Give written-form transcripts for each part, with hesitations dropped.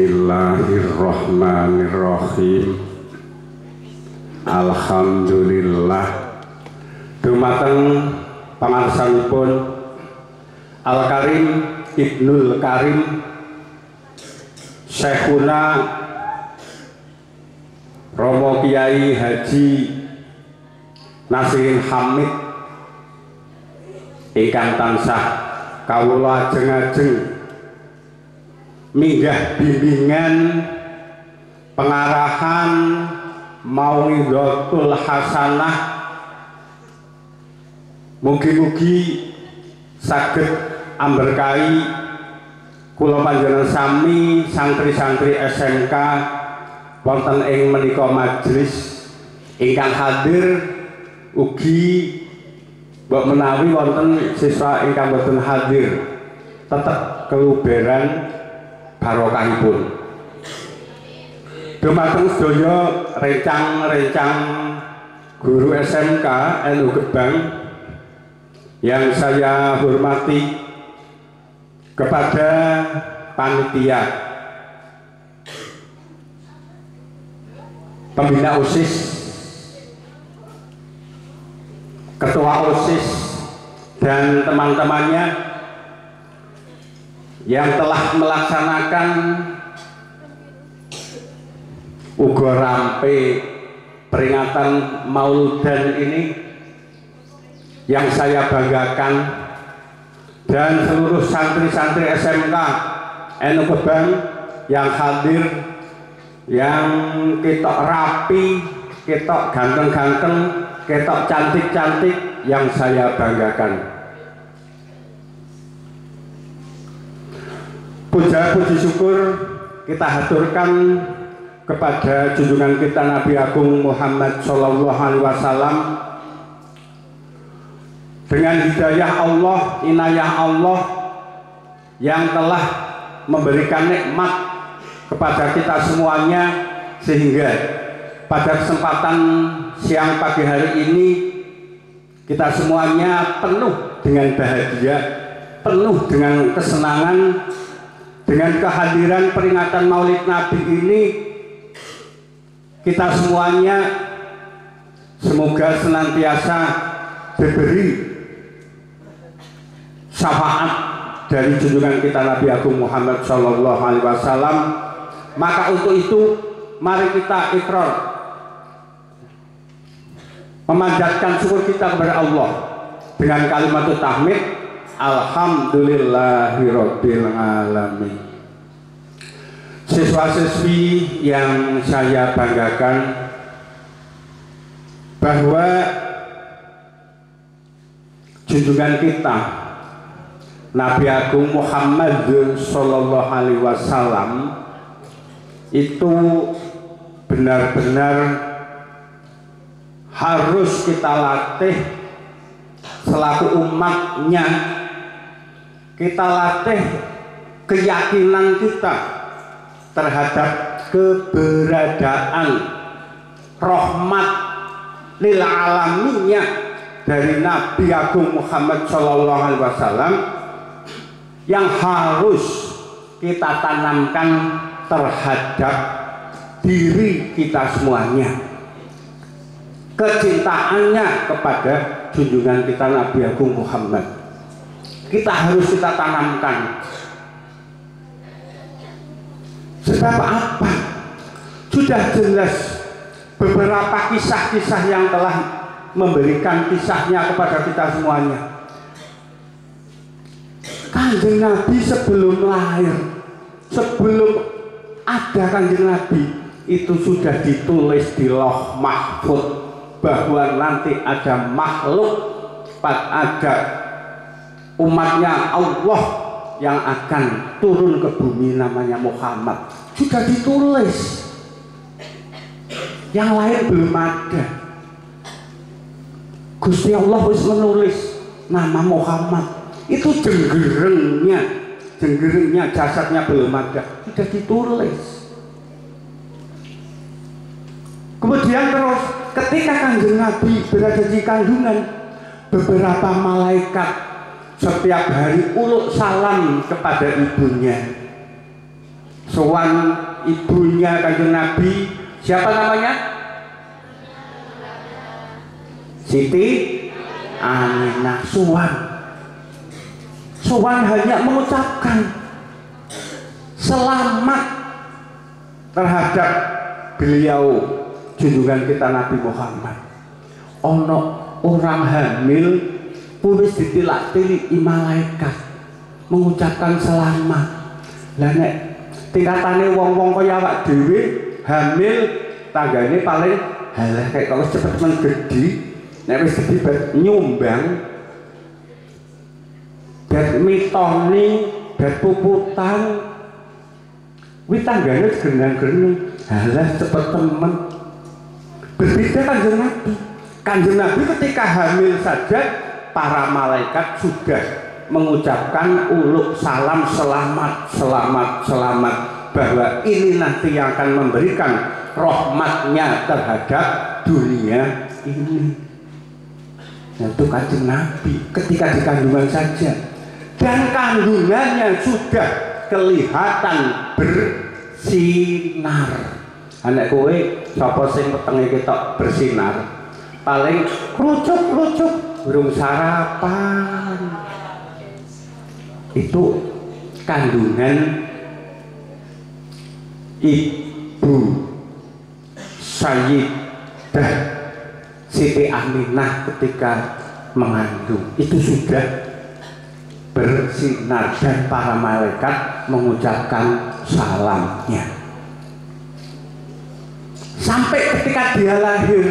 Bismillahirrahmanirrahim. Alhamdulillah. Dumateng pangarsanipun Al-Karim Ibnul Karim Syekhuna Romo Kiai Haji Nasirin Hamid ingkang tansah kawula ajeng-ajeng minggah bimbingan pengarahan mauidhatul hasanah, mugi-mugi saged amberkahi kula panjenengan sami santri-santri SMK wonten ing menika majelis ingkang hadir, ugi mbok menawi wonten siswa ingkang boten hadir tetep keluberan barokahipun. Dumateng sedaya rencang-rencang guru SMK NU Gebang yang saya hormati, kepada panitia pembina OSIS, ketua OSIS dan teman-temannya yang telah melaksanakan uga rampe peringatan Maulidan ini yang saya banggakan, dan seluruh santri-santri SMK NU Gebang yang hadir, yang ketok rapi, ketok ganteng-ganteng, ketok cantik-cantik, yang saya banggakan. Puja puji syukur kita haturkan kepada junjungan kita Nabi Agung Muhammad Sallallahu Alaihi Wasallam, dengan hidayah Allah, inayah Allah yang telah memberikan nikmat kepada kita semuanya, sehingga pada kesempatan siang pagi hari ini kita semuanya penuh dengan bahagia, penuh dengan kesenangan dengan kehadiran peringatan Maulid Nabi ini. Kita semuanya semoga senantiasa diberi syafaat dari junjungan kita Nabi Agung Muhammad Sallallahu Alaihi Wasallam. Maka untuk itu mari kita ikrar memanjatkan syukur kita kepada Allah dengan kalimat tahmid, alhamdulillahirabbil alamin. Siswa-siswi yang saya banggakan, bahwa junjungan kita Nabi Agung Muhammad Sallallahu Alaihi Wasallam itu benar-benar harus kita latih selaku umatnya. Kita latih keyakinan kita terhadap keberadaan rahmat lil alaminnya dari Nabi Agung Muhammad Sallallahu Alaihi Wasallam, yang harus kita tanamkan terhadap diri kita semuanya. Kecintaannya kepada junjungan kita Nabi Agung Muhammad, kita harus kita tanamkan. Sebab apa? Sudah jelas beberapa kisah-kisah yang telah memberikan kisahnya kepada kita semuanya. Kanjeng Nabi sebelum lahir, sebelum ada Kanjeng Nabi, itu sudah ditulis di Lauh Mahfuz bahwa nanti ada makhluk, ada umatnya Allah yang akan turun ke bumi, namanya Muhammad. Sudah ditulis, yang lain belum ada. Gusti Allah harus menulis nama Muhammad. Itu jenggerengnya jasadnya belum ada, sudah ditulis. Kemudian terus ketika Kanjeng Nabi berada di kandungan, beberapa malaikat setiap hari uluk salam kepada ibunya. sowan ibunya Kanjeng Nabi, siapa namanya? Siti Aminah. Sowan hanya mengucapkan selamat terhadap beliau junjungan kita Nabi Muhammad. Ono orang hamil wis ditilak-tiliki malaikat mengucapkan selamat. Lah nek tingkatane wong-wong kaya awak dhewe hamil tanggane paling halah kayak kalau cepet men gedhi, nek wis gedhi bet nyumbang, bet mitoni, bet puputan, wih tanggane genang-genang, halah cepet temen. Berbeda Kanjeng Nabi. Kanjeng Nabi ketika hamil saja para malaikat sudah mengucapkan uluk salam selamat, selamat, selamat, bahwa ini nanti yang akan memberikan rahmatnya terhadap dunia ini. Itu Kanjeng Nabi ketika di kandungan saja, dan kandungannya sudah kelihatan bersinar. Anak kowe sapa sing wetenge ketok bersinar, paling kerucuk-kerucuk burung sarapan. Itu kandungan Ibu Sayyidah Siti Aminah ketika mengandung, itu sudah bersinar dan para malaikat mengucapkan salamnya. Sampai ketika dia lahir,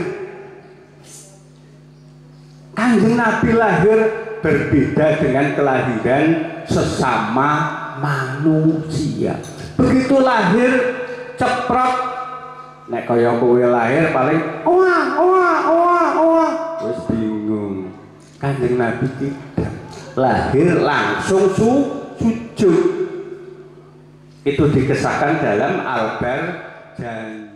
Kanjeng Nabi lahir berbeda dengan kelahiran sesama manusia. Begitu lahir ceprot, nek kaya kowe lahir paling wis bingung. Kanjeng Nabi tidak, lahir langsung sujud. Itu dikisahkan dalam Al-Barjan.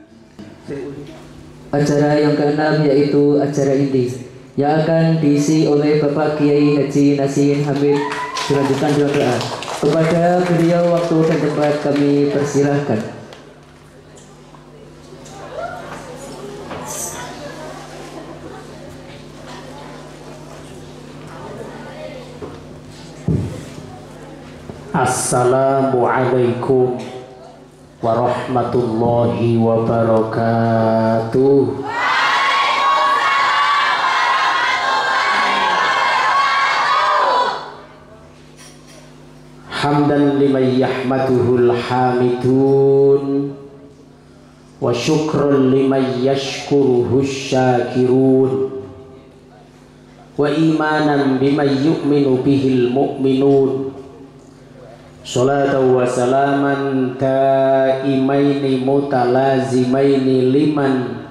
Acara yang keenam yaitu acara inti yang akan diisi oleh Bapak Kiai Haji Nasin Hamid. Dilanjutkan dengan doa. Kepada beliau waktu dan tempat kami persilahkan. Assalamualaikum warahmatullahi wabarakatuh. Hamdan liman yahmaduhul hamidun wa syukran liman yashkuruhus syakirun wa imanan biman yu'minu bihil mu'minun. Salatu wa salaman taimaini mutalazimaini liman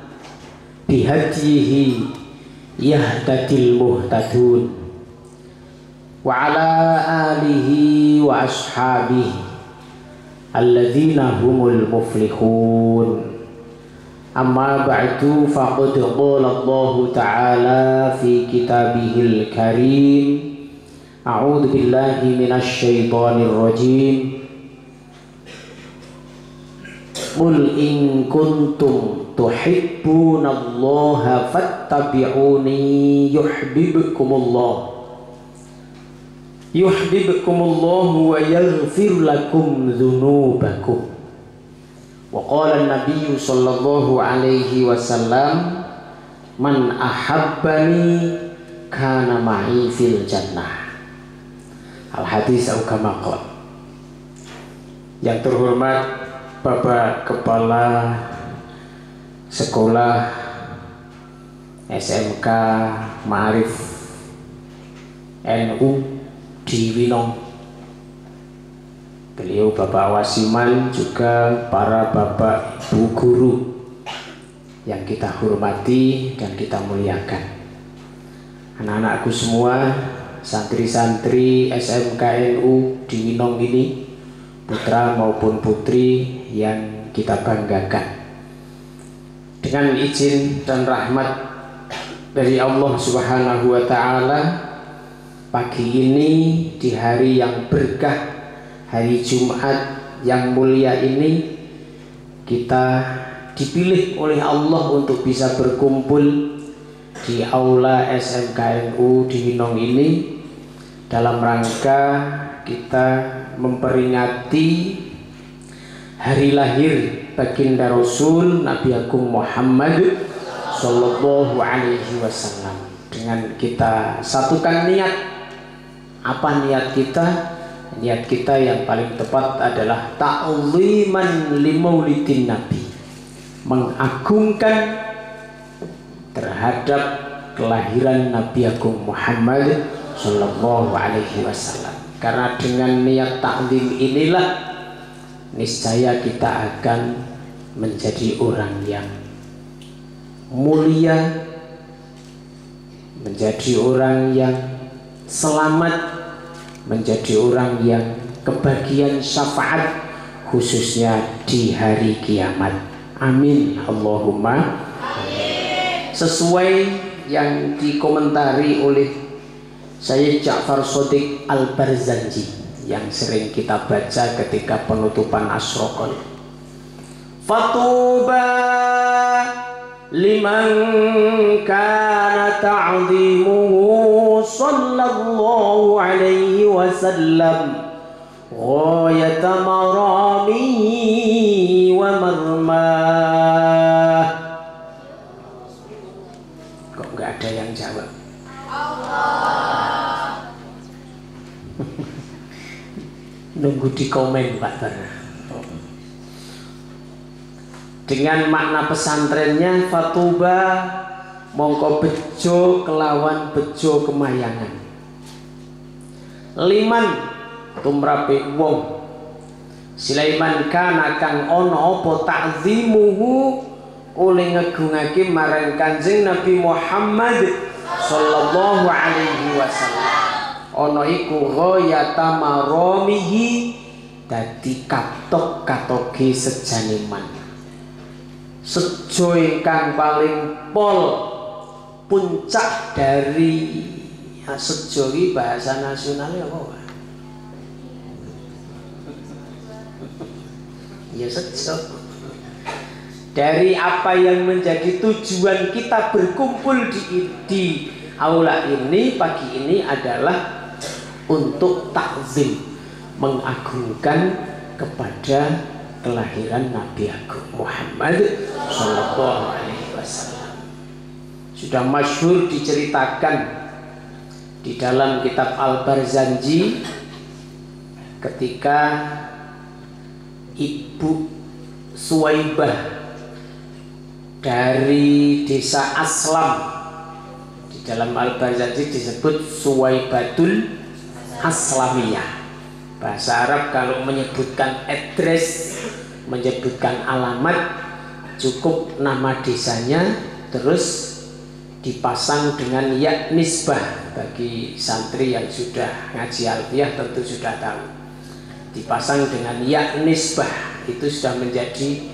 bihadihi yahtadil muhtadun wa ala alihi wa ashabihi alladzina humul muflihun. Amma ba'du, faqad qala Allah ta'ala fi kitabihil karim. A'udzu billahi minasy syaithanir rajim. Qul in kuntum tuhibbunallaha fattabi'uni yuhibbukumullahu wa yaghfir lakum dzunubakum. Wa qala an-nabiy sallallahu alaihi wasallam, man ahabbani kana ma'i fil jannah. Al-hadis al-kamakot. Yang terhormat Bapak Kepala Sekolah SMK Ma'arif NU di Winong, beliau Bapak Wasiman, juga para Bapak Ibu Guru yang kita hormati dan kita muliakan, anak-anakku semua, santri-santri SMK NU di Winong ini, putra maupun putri yang kita banggakan. Dengan izin dan rahmat dari Allah Subhanahu wa Ta'ala, pagi ini di hari yang berkah, hari Jumat yang mulia ini kita dipilih oleh Allah untuk bisa berkumpul di aula SMKNU di Winong ini dalam rangka kita memperingati hari lahir baginda Rasul Nabi Agung Muhammad Sallallahu Alaihi Wasallam. Dengan kita satukan niat. Apa niat kita? Niat kita yang paling tepat adalah ta'ziman li maulidin Nabi, mengagungkan terhadap kelahiran Nabi Agung Muhammad Sallallahu Alaihi Wasallam. Karena dengan niat ta'zim inilah niscaya kita akan menjadi orang yang mulia, menjadi orang yang selamat, menjadi orang yang kebagian syafaat khususnya di hari kiamat. Amin Allahumma amin. Sesuai yang dikomentari oleh Syekh Ja'far Shadiq Al-Barzanji yang sering kita baca ketika penutupan Asraqal. Fatuba liman kana ta'zimuhu sallallahu alaihi wasallam ghayata maramihi wa marmah. Kok nggak ada yang jawab? Allah. Nunggu di komen Pak Bara. Dengan makna pesantrennya fatuba mongko bejo kelawan bejo kemayangan liman tumrape wong Sulaiman kana kang ono apa ta'zimuhu oleh ngegungake marang Kanjeng Nabi Muhammad sallallahu alaihi wasallam. Ono iku ghayata maramihi dadi katok-katoke sejaniman. Sejo ingkang paling pol puncak dari sejo iki bahasa nasionalnya apa Pak? Ya sejo. Dari apa yang menjadi tujuan kita berkumpul di aula ini pagi ini adalah untuk takzim, mengagungkan kepada kelahiran Nabi Agung Muhammad Sallallahu Alaihi Wasallam. Sudah masyhur diceritakan di dalam kitab Al-Barzanji ketika Ibu Suwaibah dari desa Aslam, di dalam Al-Barzanji disebut Suwaibatul Aslamiyah. Bahasa Arab kalau menyebutkan address, menyebutkan alamat, cukup nama desanya terus dipasang dengan ya nisbah. Bagi santri yang sudah ngaji alfiyah tentu sudah tahu, dipasang dengan ya nisbah itu sudah menjadi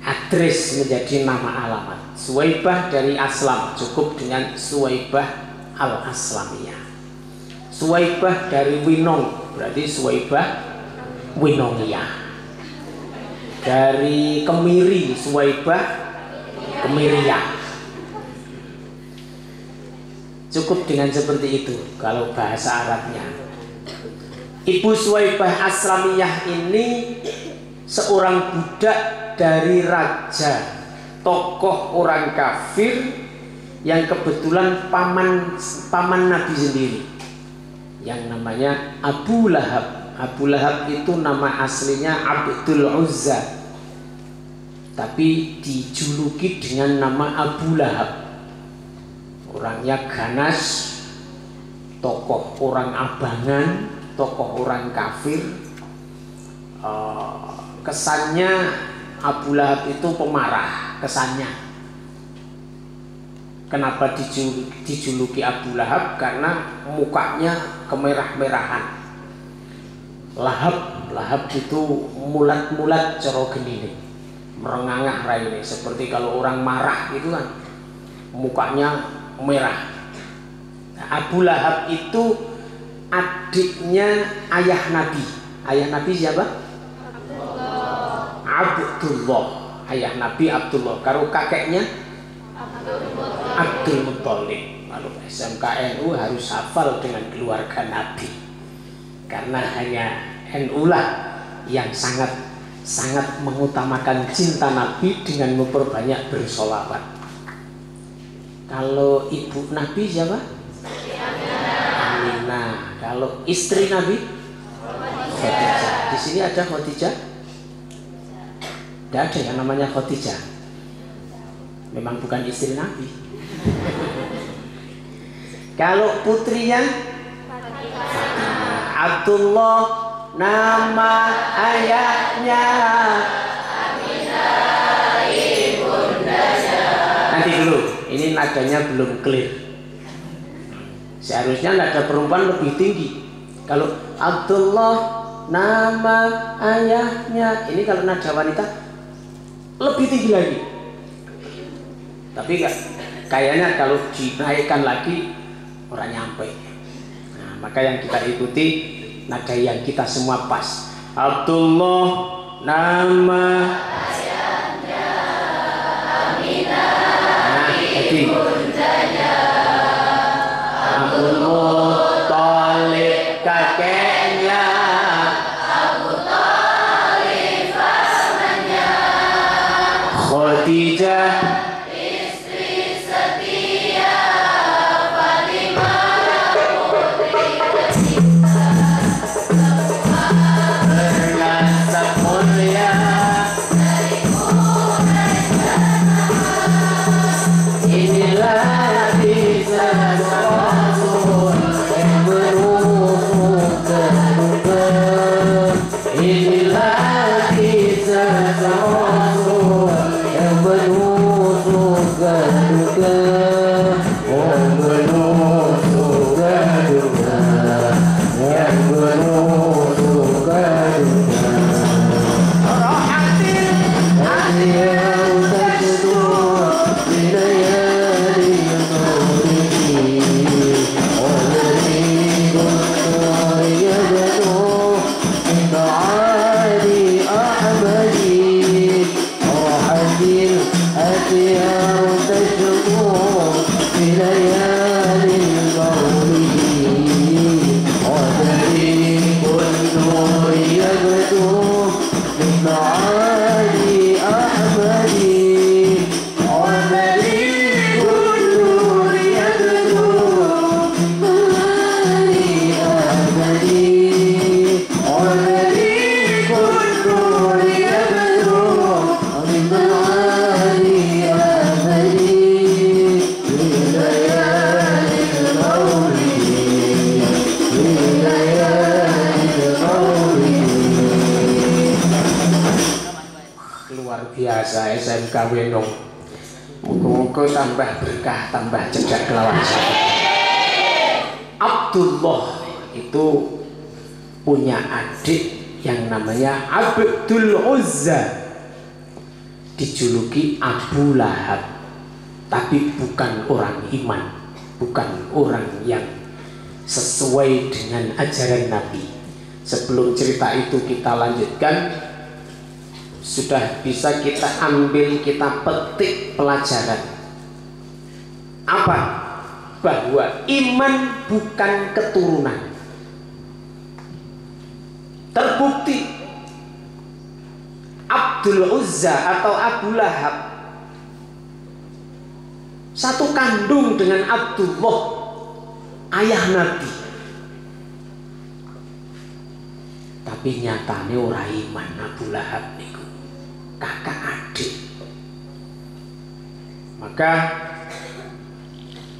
address, menjadi nama alamat. Suwaibah dari Aslam cukup dengan Suwaibah Al-Aslamiyah. Suwaibah dari Winong berarti Suwaibah Winongiyah. Dari Kemiri Suwaibah Kemiriyah. Cukup dengan seperti itu kalau bahasa Arabnya. Ibu Suwaibah Aslamiyah ini seorang budak dari raja, tokoh orang kafir yang kebetulan paman Nabi sendiri, yang namanya Abu Lahab. Abu Lahab itu nama aslinya Abdul Uzza, tapi dijuluki dengan nama Abu Lahab. Orangnya ganas, tokoh orang abangan, tokoh orang kafir. Kesannya Abu Lahab itu pemarah, kesannya. Kenapa dijuluki Abu Lahab? Karena mukanya kemerah-merahan. Lahab itu mulat-mulat coro geni, merengangah raine, seperti kalau orang marah gitu kan, mukanya merah. Nah, Abu Lahab itu adiknya ayah Nabi. Ayah Nabi siapa? Abdullah, ayah Nabi Abdullah, karo kakeknya Abdul Muthalib. Kalau SMKNU harus hafal dengan keluarga Nabi, karena hanya NU lah yang sangat mengutamakan cinta Nabi dengan memperbanyak bersolawat. Kalau ibu Nabi siapa? Aminah. Kalau istri Nabi? Khadijah. Di sini ada Khadijah? Tidak ada yang namanya Khadijah. Memang bukan istri Nabi. Kalau putrinya? Abdullah, nama ayahnya Aminah ibundanya. Nanti dulu, ini nadanya belum clear. Seharusnya nada perempuan lebih tinggi. Kalau Abdullah, nama ayahnya, ini kalau nada wanita lebih tinggi lagi. Tapi kayaknya kalau dinaikkan lagi orang nyampe. Nah, maka yang kita ikuti nada yang kita semua pas. Abdullah, nama ayahnya Aminah. Nah, jadi Abdul Muthalib kakeknya, Abu Thalib pasangannya, Khadijah istri setia, Fatimah putri tercinta, bernasab mulia dari Quraisy. Inilah kisah Rasul yang berumur terduga. Inilah kisah Rasul yang berumur terduga. Yang berumur terduga. Yang berumur terduga. Rohatil Adiyah Tajdur Bidayali Nurihi Walari Guntur Yadadu Intaali Ahmadi Rohatil Adiyah Tajdur Bidayali Nurihi Walari Guntur Yadadu Intaali Ahmadi luar biasa SMK Wenong. Muka-muka tambah berkah, tambah cedak kelawan sahabat. Abdullah itu punya adik yang namanya Abdul Uzza, dijuluki Abu Lahab, tapi bukan orang iman, bukan orang yang sesuai dengan ajaran Nabi. Sebelum cerita itu kita lanjutkan, sudah bisa kita ambil, kita petik pelajaran apa? Bahwa iman bukan keturunan. Terbukti Abdul Uzza atau Abu Lahab satu kandung dengan Abdullah, ayah Nabi, tapi nyatane ora iman. Abu Lahab niku kakak adik. Maka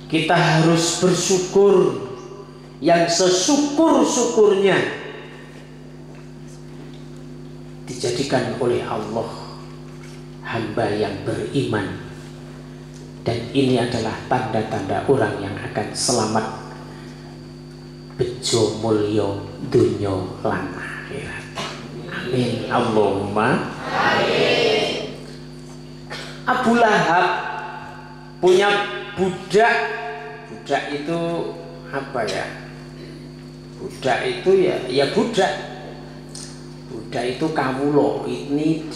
kita harus bersyukur yang sesyukur-syukurnya dijadikan oleh Allah hamba yang beriman, dan ini adalah tanda-tanda orang yang akan selamat bejo mulya dunya lan akhirat. Amin Allahumma amin. Abu Lahab punya budak. Budak itu apa ya? Budak itu ya budak. Buddha itu kawula. Ini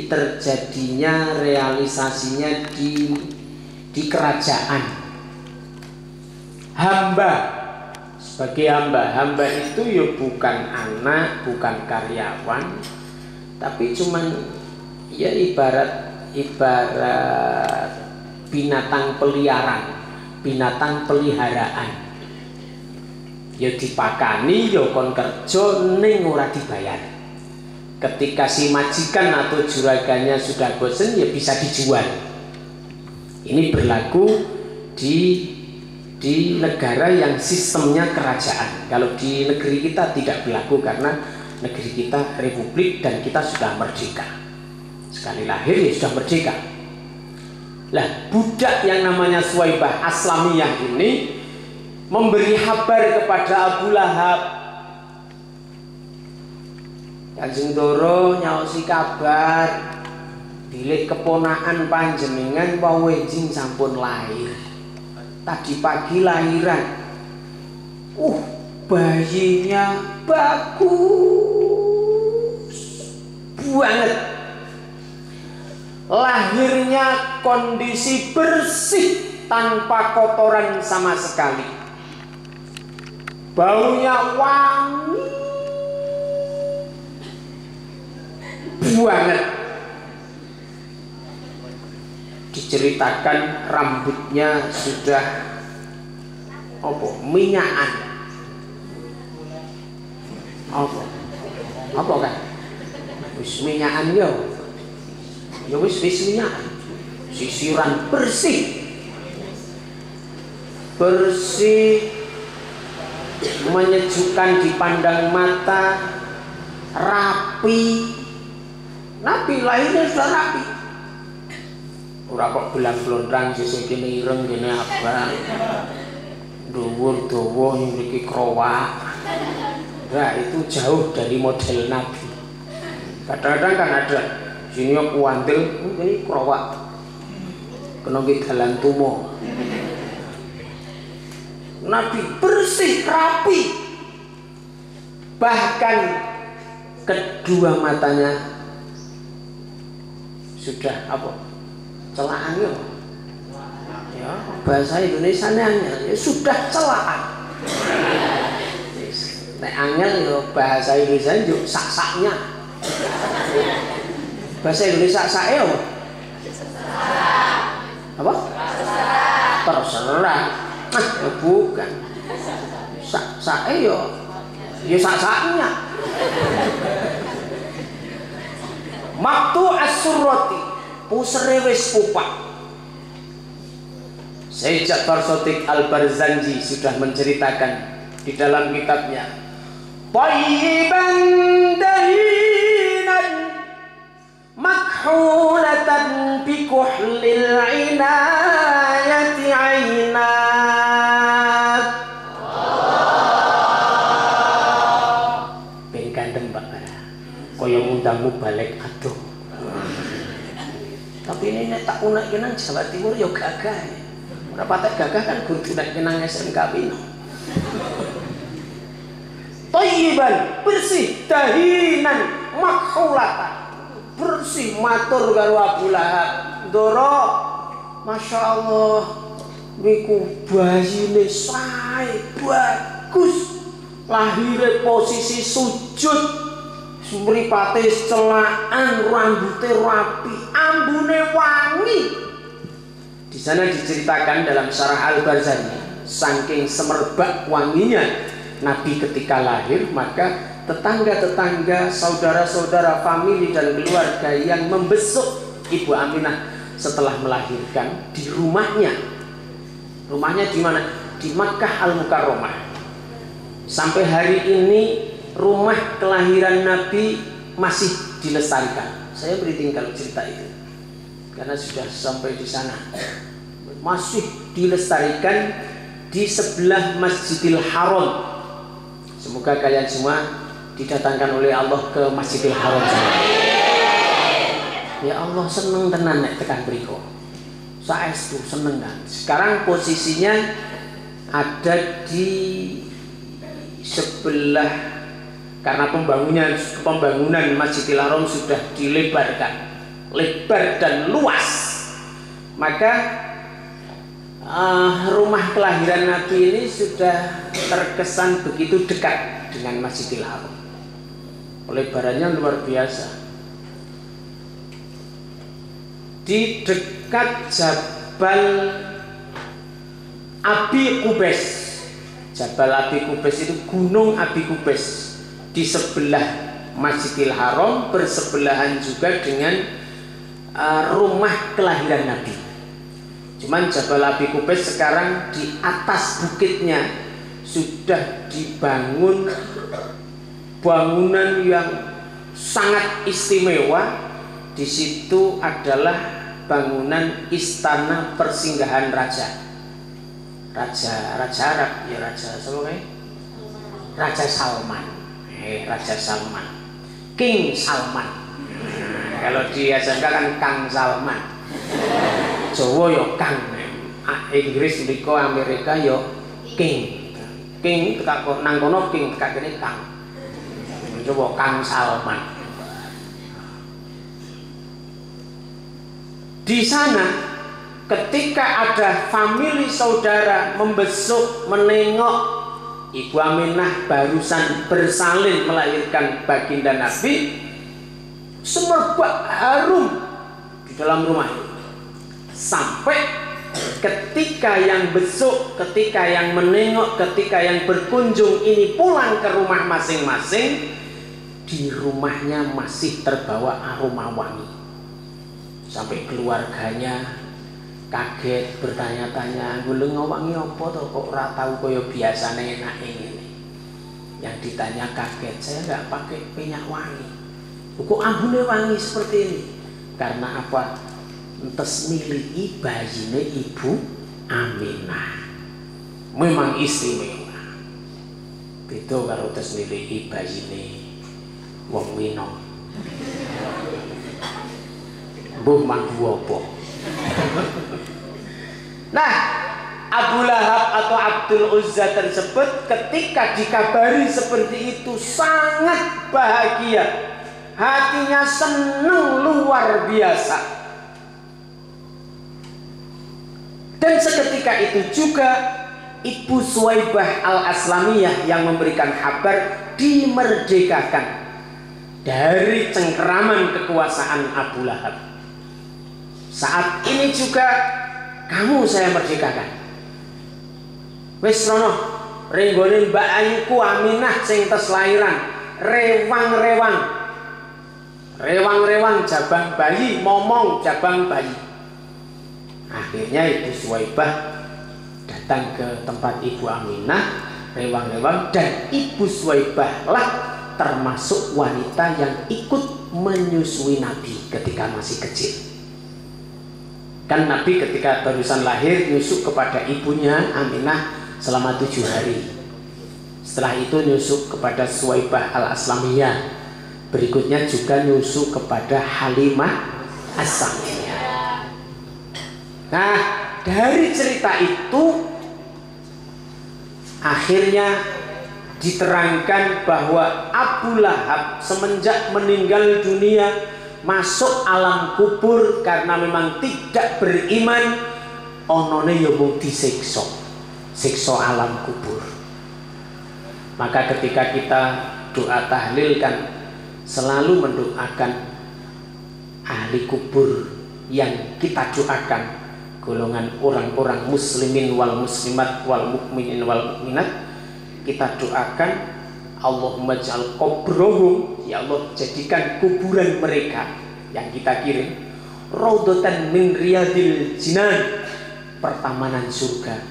terjadinya realisasinya di kerajaan. Hamba sebagai hamba itu ya bukan anak, bukan karyawan, tapi cuman ya ibarat binatang peliharaan. Ya dipakani, ya kon kerja ning ora dibayar. Ketika si majikan atau juraganya sudah bosen, ya bisa dijual. Ini berlaku di negara yang sistemnya kerajaan. Kalau di negeri kita tidak berlaku karena negeri kita republik dan kita sudah merdeka. Sekali lahir ya sudah merdeka. Lah, budak yang namanya Suwaibah Aslamiyah ini memberi kabar kepada Abu Lahab. Kanjeng Doro nyaosi kabar bilih keponakan panjenengan wawenjing sampun lahir. Tadi pagi lahiran. Bayinya bagus banget. Lahirnya kondisi bersih tanpa kotoran sama sekali. Baunya wangi banget. Diceritakan rambutnya sudah minyakan. Apa kan? Wis minyakan yo. Ya wis minyakan. Sisiran bersih. Bersih, menyejukkan dipandang mata, rapi. Nabi lahirnya sudah rapi. Ora kok belang-blondrang sesuk kene ireng kene abang. Dhuwur dawa mriki krowak. Nah, itu jauh dari model Nabi. Kadang-kadang kan ada sini kuantil, ini krowak. Kena ki dalan tumo. Nabi bersih, rapi. Bahkan kedua matanya sudah celaan yo. Ya, bahasa Indonesianya ya sudah celaan. Nek angel yo bahasa Indonesia yo sak-saknya. Bahasa Indonesia sak-sake yo. Apa? Terserah. Ya bukan. Sak-sake yo sak-saknya. Maktu as-surrati pusere wis pupak. Syekh Ja'far Shadiq Al-Barzanji sudah menceritakan di dalam kitabnya Thayyiban dahinan makhulatan bi kuhlil inayati ainat. Ben gandeng Mbak kaya ngundangmu balik aduh. Tapi ini tak unek nang Jawa Timur ya gagah. Ora patek gagah kan kudu nek nang SMK Pino. Thayyiban bersih dahinan makhulatan. Bersih matur karo Abu Lahab. Ndoro Masya Allah niku bayine sae bagus. Lahire posisi sujud. Mripate celaan, rambute rapi, ambune wangi. Di sana diceritakan dalam Syarah Al-Barzanji, saking semerbak wanginya Nabi ketika lahir, maka tetangga-tetangga, saudara-saudara, famili dan keluarga yang membesuk Ibu Aminah setelah melahirkan di rumahnya. Rumahnya di mana? Di Makkah Al-Mukarramah. Sampai hari ini rumah kelahiran Nabi masih dilestarikan. Saya beri kalau cerita itu karena sudah sampai di sana. Masih dilestarikan di sebelah Masjidil Haram. Semoga kalian semua didatangkan oleh Allah ke Masjidil Haram. Ya Allah seneng tenan nek tekan mriko. Saestu seneng kan. Sekarang posisinya ada di sebelah karena pembangunan Masjidil Haram sudah dilebarkan, lebar dan luas, maka rumah kelahiran Nabi ini sudah terkesan begitu dekat dengan Masjidil Haram. Lebarannya luar biasa. Di dekat Jabal Abi Qubais. Jabal Abi Qubais itu gunung Abi Qubais di sebelah Masjidil Haram, bersebelahan juga dengan rumah kelahiran Nabi. Cuman Jabal Abi Qubais sekarang di atas bukitnya sudah dibangun bangunan yang sangat istimewa. Di situ adalah bangunan istana persinggahan raja Arab, ya Raja Salman. Raja Salman, King Salman. Kalau di Azangka kan Kang Salman, Jawa yo Kang, Inggris liko Amerika yo King. King tekak nang kono King, tekak kene Kang. Coba Kang Salman. Di sana ketika ada famili saudara membesuk, menengok Ibu Aminah barusan bersalin melahirkan baginda Nabi, semerbak harum di dalam rumah. Sampai ketika yang besuk, ketika yang menengok, ketika yang berkunjung ini pulang ke rumah masing-masing, di rumahnya masih terbawa aroma wangi. Sampai keluarganya kaget, bertanya-tanya, "Gulung wangi apa toh kok ora tau kaya biasane enake ngene?" Yang ditanya kaget, "Saya nggak pakai minyak wangi. Kok ambune wangi seperti ini?" Karena apa? Entes miliki bayine Ibu Aminah. Memang istimewa. Beda karo tes miliki bayine wong Minang. Mbuh mandu apa? Nah, Abu Lahab atau Abdul Uzza tersebut ketika dikabari seperti itu sangat bahagia, hatinya senang luar biasa. Dan seketika itu juga Ibu Suwaibah Al-Aslamiyah yang memberikan kabar dimerdekakan dari cengkeraman kekuasaan Abu Lahab. Saat ini juga kamu saya merdekakan. Wis rono renggone Mbak Ayuku Aminah sing tes lahiran, rewang-rewang jabang bayi, momong jabang bayi. Akhirnya Ibu Suwaibah datang ke tempat Ibu Aminah, rewang-rewang, dan Ibu Suwaibah lah termasuk wanita yang ikut menyusui Nabi ketika masih kecil. Kan Nabi ketika barusan lahir nyusuk kepada ibunya Aminah selama 7 hari. Setelah itu nyusuk kepada Suwaibah Al-Aslamiyah. Berikutnya juga nyusuk kepada Halimah As-Sa'diyah. Nah, dari cerita itu akhirnya diterangkan bahwa Abu Lahab semenjak meninggal dunia masuk alam kubur karena memang tidak beriman, onone ya mung disiksa, siksa alam kubur. Maka ketika kita doa tahlil kan selalu mendoakan ahli kubur yang kita doakan, golongan orang-orang muslimin wal muslimat wal mukminin wal mukminat, kita doakan Allahumma ja'al qabrahum, ya Allah jadikan kuburan mereka yang kita kirim raudhatan min riyadil jinan, pertamanan surga,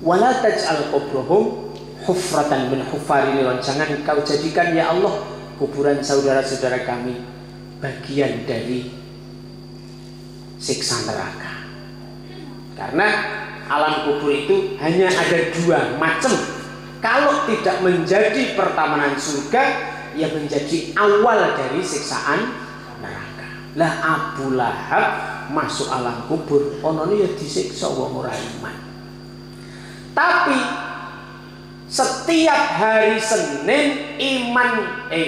wala taj'al qabrahum hufratan min hufaril niran, jangan kau jadikan ya Allah kuburan saudara-saudara kami bagian dari siksa neraka. Karena alam kubur itu hanya ada 2 macam. Kalau tidak menjadi pertamanan surga, ya menjadi awal dari siksaan neraka. Lah Abu Lahab masuk alam kubur, onone ya disiksa wong ora iman. Tapi Setiap hari Senin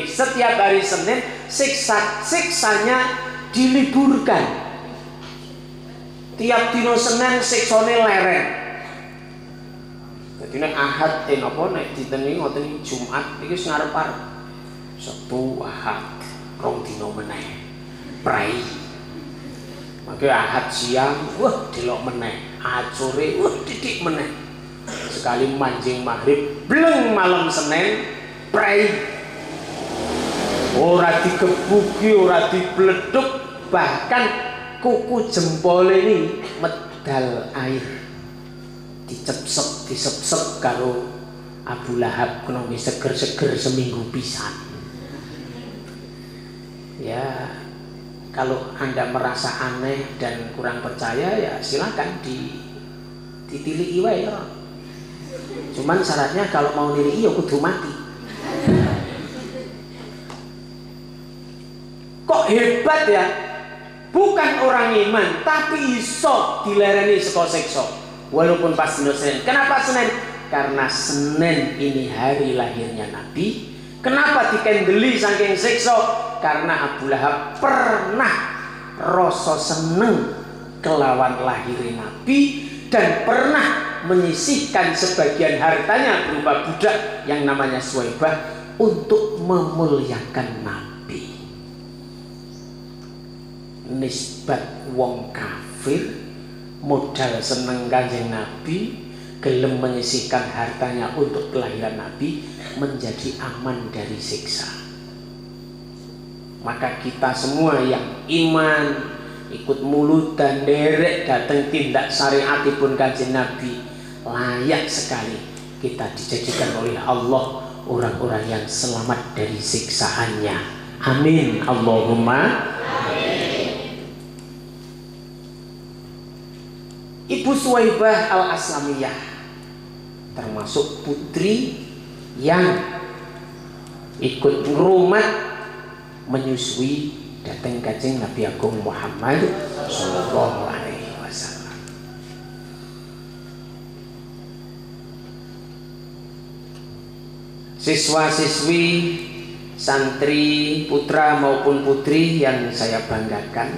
setiap hari Senin siksanya diliburkan. Tiap dino Senin siksane leren. Jadi nek Ahad napa nek dinten iki ngoten Jumat iki wis ngarep-arep. Sabtu Ahad rong dino meneh. Prai. Maka Ahad siang wah delok meneh. Ahad sore wah didik meneh. Sekali manjing maghrib bleng malam Senin prai, ora digebuki, ora dibleduk, bahkan kuku jempol ini medal air, disep-sep karo Abu Lahab kena seger-seger seminggu pisan. Ya kalau Anda merasa aneh dan kurang percaya ya silakan ditiliki wae ya. Cuman syaratnya kalau mau nilai ya kudu mati. Kok hebat ya? Bukan orang iman, tapi iso dilereni saka siksa. Walaupun pas dino Senin. Kenapa Senin? Karena Senin ini hari lahirnya Nabi. Kenapa dikendeli saking siksa? Karena Abu Lahab pernah rasa seneng kelawan lahirnya Nabi dan pernah menyisihkan sebagian hartanya berupa budak yang namanya Suwaibah untuk memuliakan Nabi. Nisbat wong kafir modal seneng Kanjeng Nabi, gelem menyisihkan hartanya untuk kelahiran Nabi, menjadi aman dari siksa. Maka kita semua yang iman, ikut mulut dan derek datang tindak syariatipun Kanjeng Nabi, layak sekali kita dijadikan oleh Allah orang-orang yang selamat dari siksaannya. Amin. Allahumma amin. Ibu Suwaibah Al-Aslamiyah termasuk putri yang ikut ngrumat menyusui datang Kanjeng Nabi Agung Muhammad sallallahu alaihi wasallam. Siswa-siswi, santri, putra maupun putri yang saya banggakan,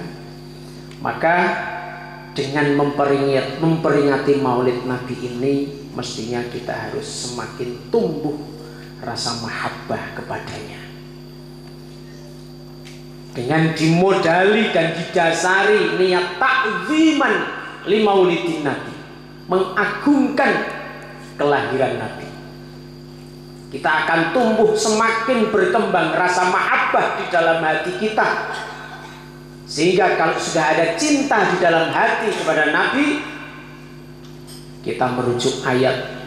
maka dengan memperingati Maulid Nabi ini mestinya kita harus semakin tumbuh rasa mahabbah kepadanya. Dengan dimodali dan didasari niat ta'ziman li maulidin Nabi, mengagungkan kelahiran Nabi, kita akan tumbuh semakin berkembang rasa mahabbah di dalam hati kita, sehingga kalau sudah ada cinta di dalam hati kepada Nabi, kita merujuk ayat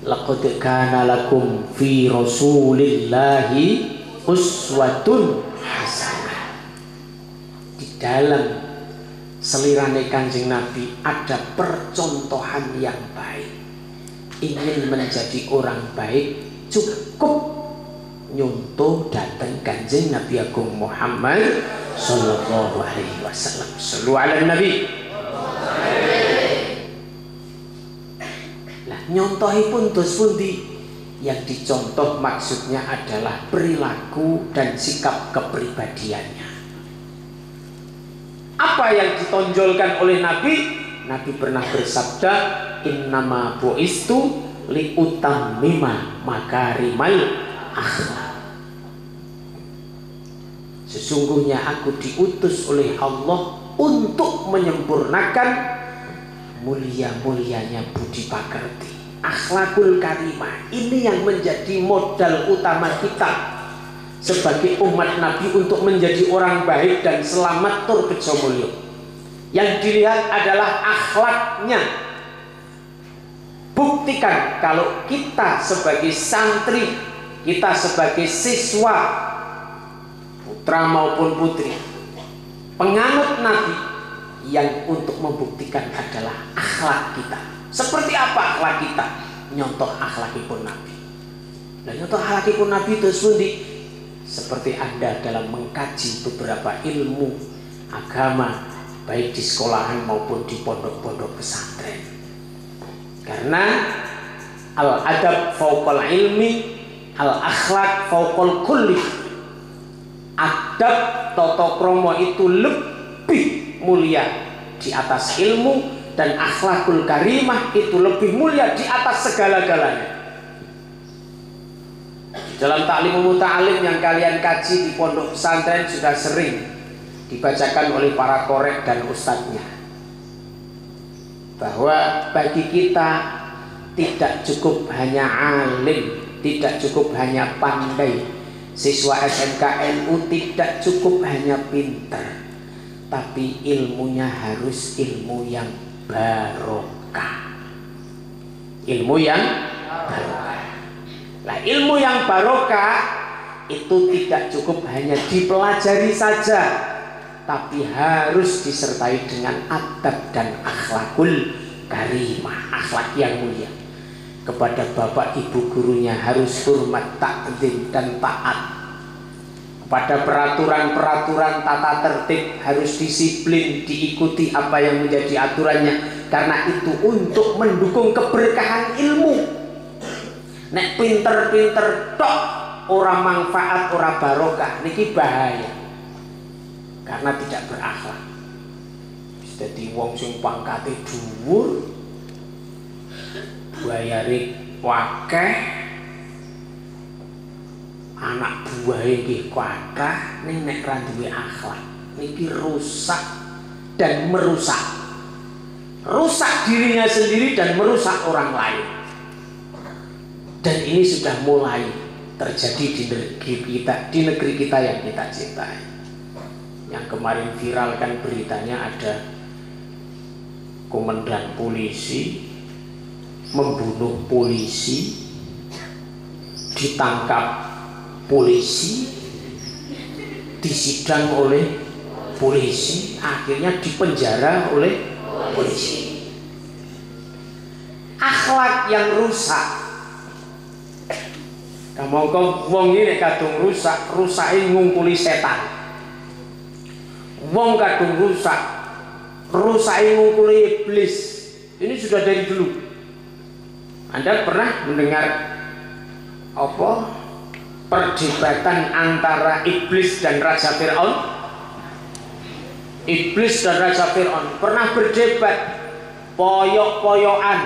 laqad kana lakum fi rasulillahi uswatun hasanah. Dalam selirane Kanjeng Nabi ada percontohan yang baik. Ingin menjadi orang baik cukup nyontoh datang Kanjeng Nabi Agung Muhammad sallallahu alaihi wasallam. Shallu ala Nabi. Nah, nyontohipun dos pundi? Yang dicontoh maksudnya adalah perilaku dan sikap kepribadiannya. Apa yang ditonjolkan oleh Nabi? Nabi pernah bersabda, innama bu'istu liutammima makarimal akhlak. Sesungguhnya aku diutus oleh Allah untuk menyempurnakan mulia-mulianya budi pekerti, akhlakul karimah. Ini yang menjadi modal utama kita sebagai umat Nabi untuk menjadi orang baik dan selamat tur bejo mulya. Yang dilihat adalah akhlaknya. Buktikan kalau kita sebagai santri, kita sebagai siswa, putra maupun putri, penganut Nabi, yang untuk membuktikan adalah akhlak kita. Seperti apa akhlak kita? Nyontoh akhlakipun Nabi. Dan nyontoh akhlakipun Nabi itu pundi? Seperti Anda dalam mengkaji beberapa ilmu agama, baik di sekolahan maupun di pondok-pondok pesantren. Karena Al adab fauqal ilmi, al akhlak fauqal kulli. Adab tata krama itu lebih mulia di atas ilmu, dan akhlakul karimah itu lebih mulia di atas segala-galanya. Dalam Ta'limul Muta'alim yang kalian kaji di pondok pesantren sudah sering dibacakan oleh para korek dan ustadznya, bahwa bagi kita tidak cukup hanya alim, tidak cukup hanya pandai. Siswa SMK NU tidak cukup hanya pintar, tapi ilmunya harus ilmu yang barokah. Ilmu yang barokah. Nah, ilmu yang barokah itu tidak cukup hanya dipelajari saja, tapi harus disertai dengan adab dan akhlakul karimah, akhlak yang mulia. Kepada bapak ibu gurunya harus hormat, takzim dan taat. Kepada peraturan-peraturan tata tertib harus disiplin, diikuti apa yang menjadi aturannya, karena itu untuk mendukung keberkahan ilmu. Nek pinter-pinter tok ora manfaat, ora barokah, niki bahaya. Karena tidak berakhlak. Dadi wong sing pangkate dhuwur, bayare wakeh, anak buahe nggih kathah, ning nek ra duwe akhlak, niki rusak dan merusak. Rusak dirinya sendiri dan merusak orang lain. Dan ini sudah mulai terjadi di negeri kita yang kita cintai. Yang kemarin viral kan beritanya, ada komandan polisi membunuh polisi, ditangkap polisi, disidang oleh polisi, akhirnya dipenjara oleh polisi. Akhlak yang rusak. Kamu kok wong ini kadung rusak, rusake ngungkuli setan. Wong kadung rusak, rusake ngungkuli iblis. Ini sudah dari dulu. Anda pernah mendengar apa perdebatan antara iblis dan Raja Fir'aun? Iblis dan Raja Fir'aun pernah berdebat, poyok-poyokan,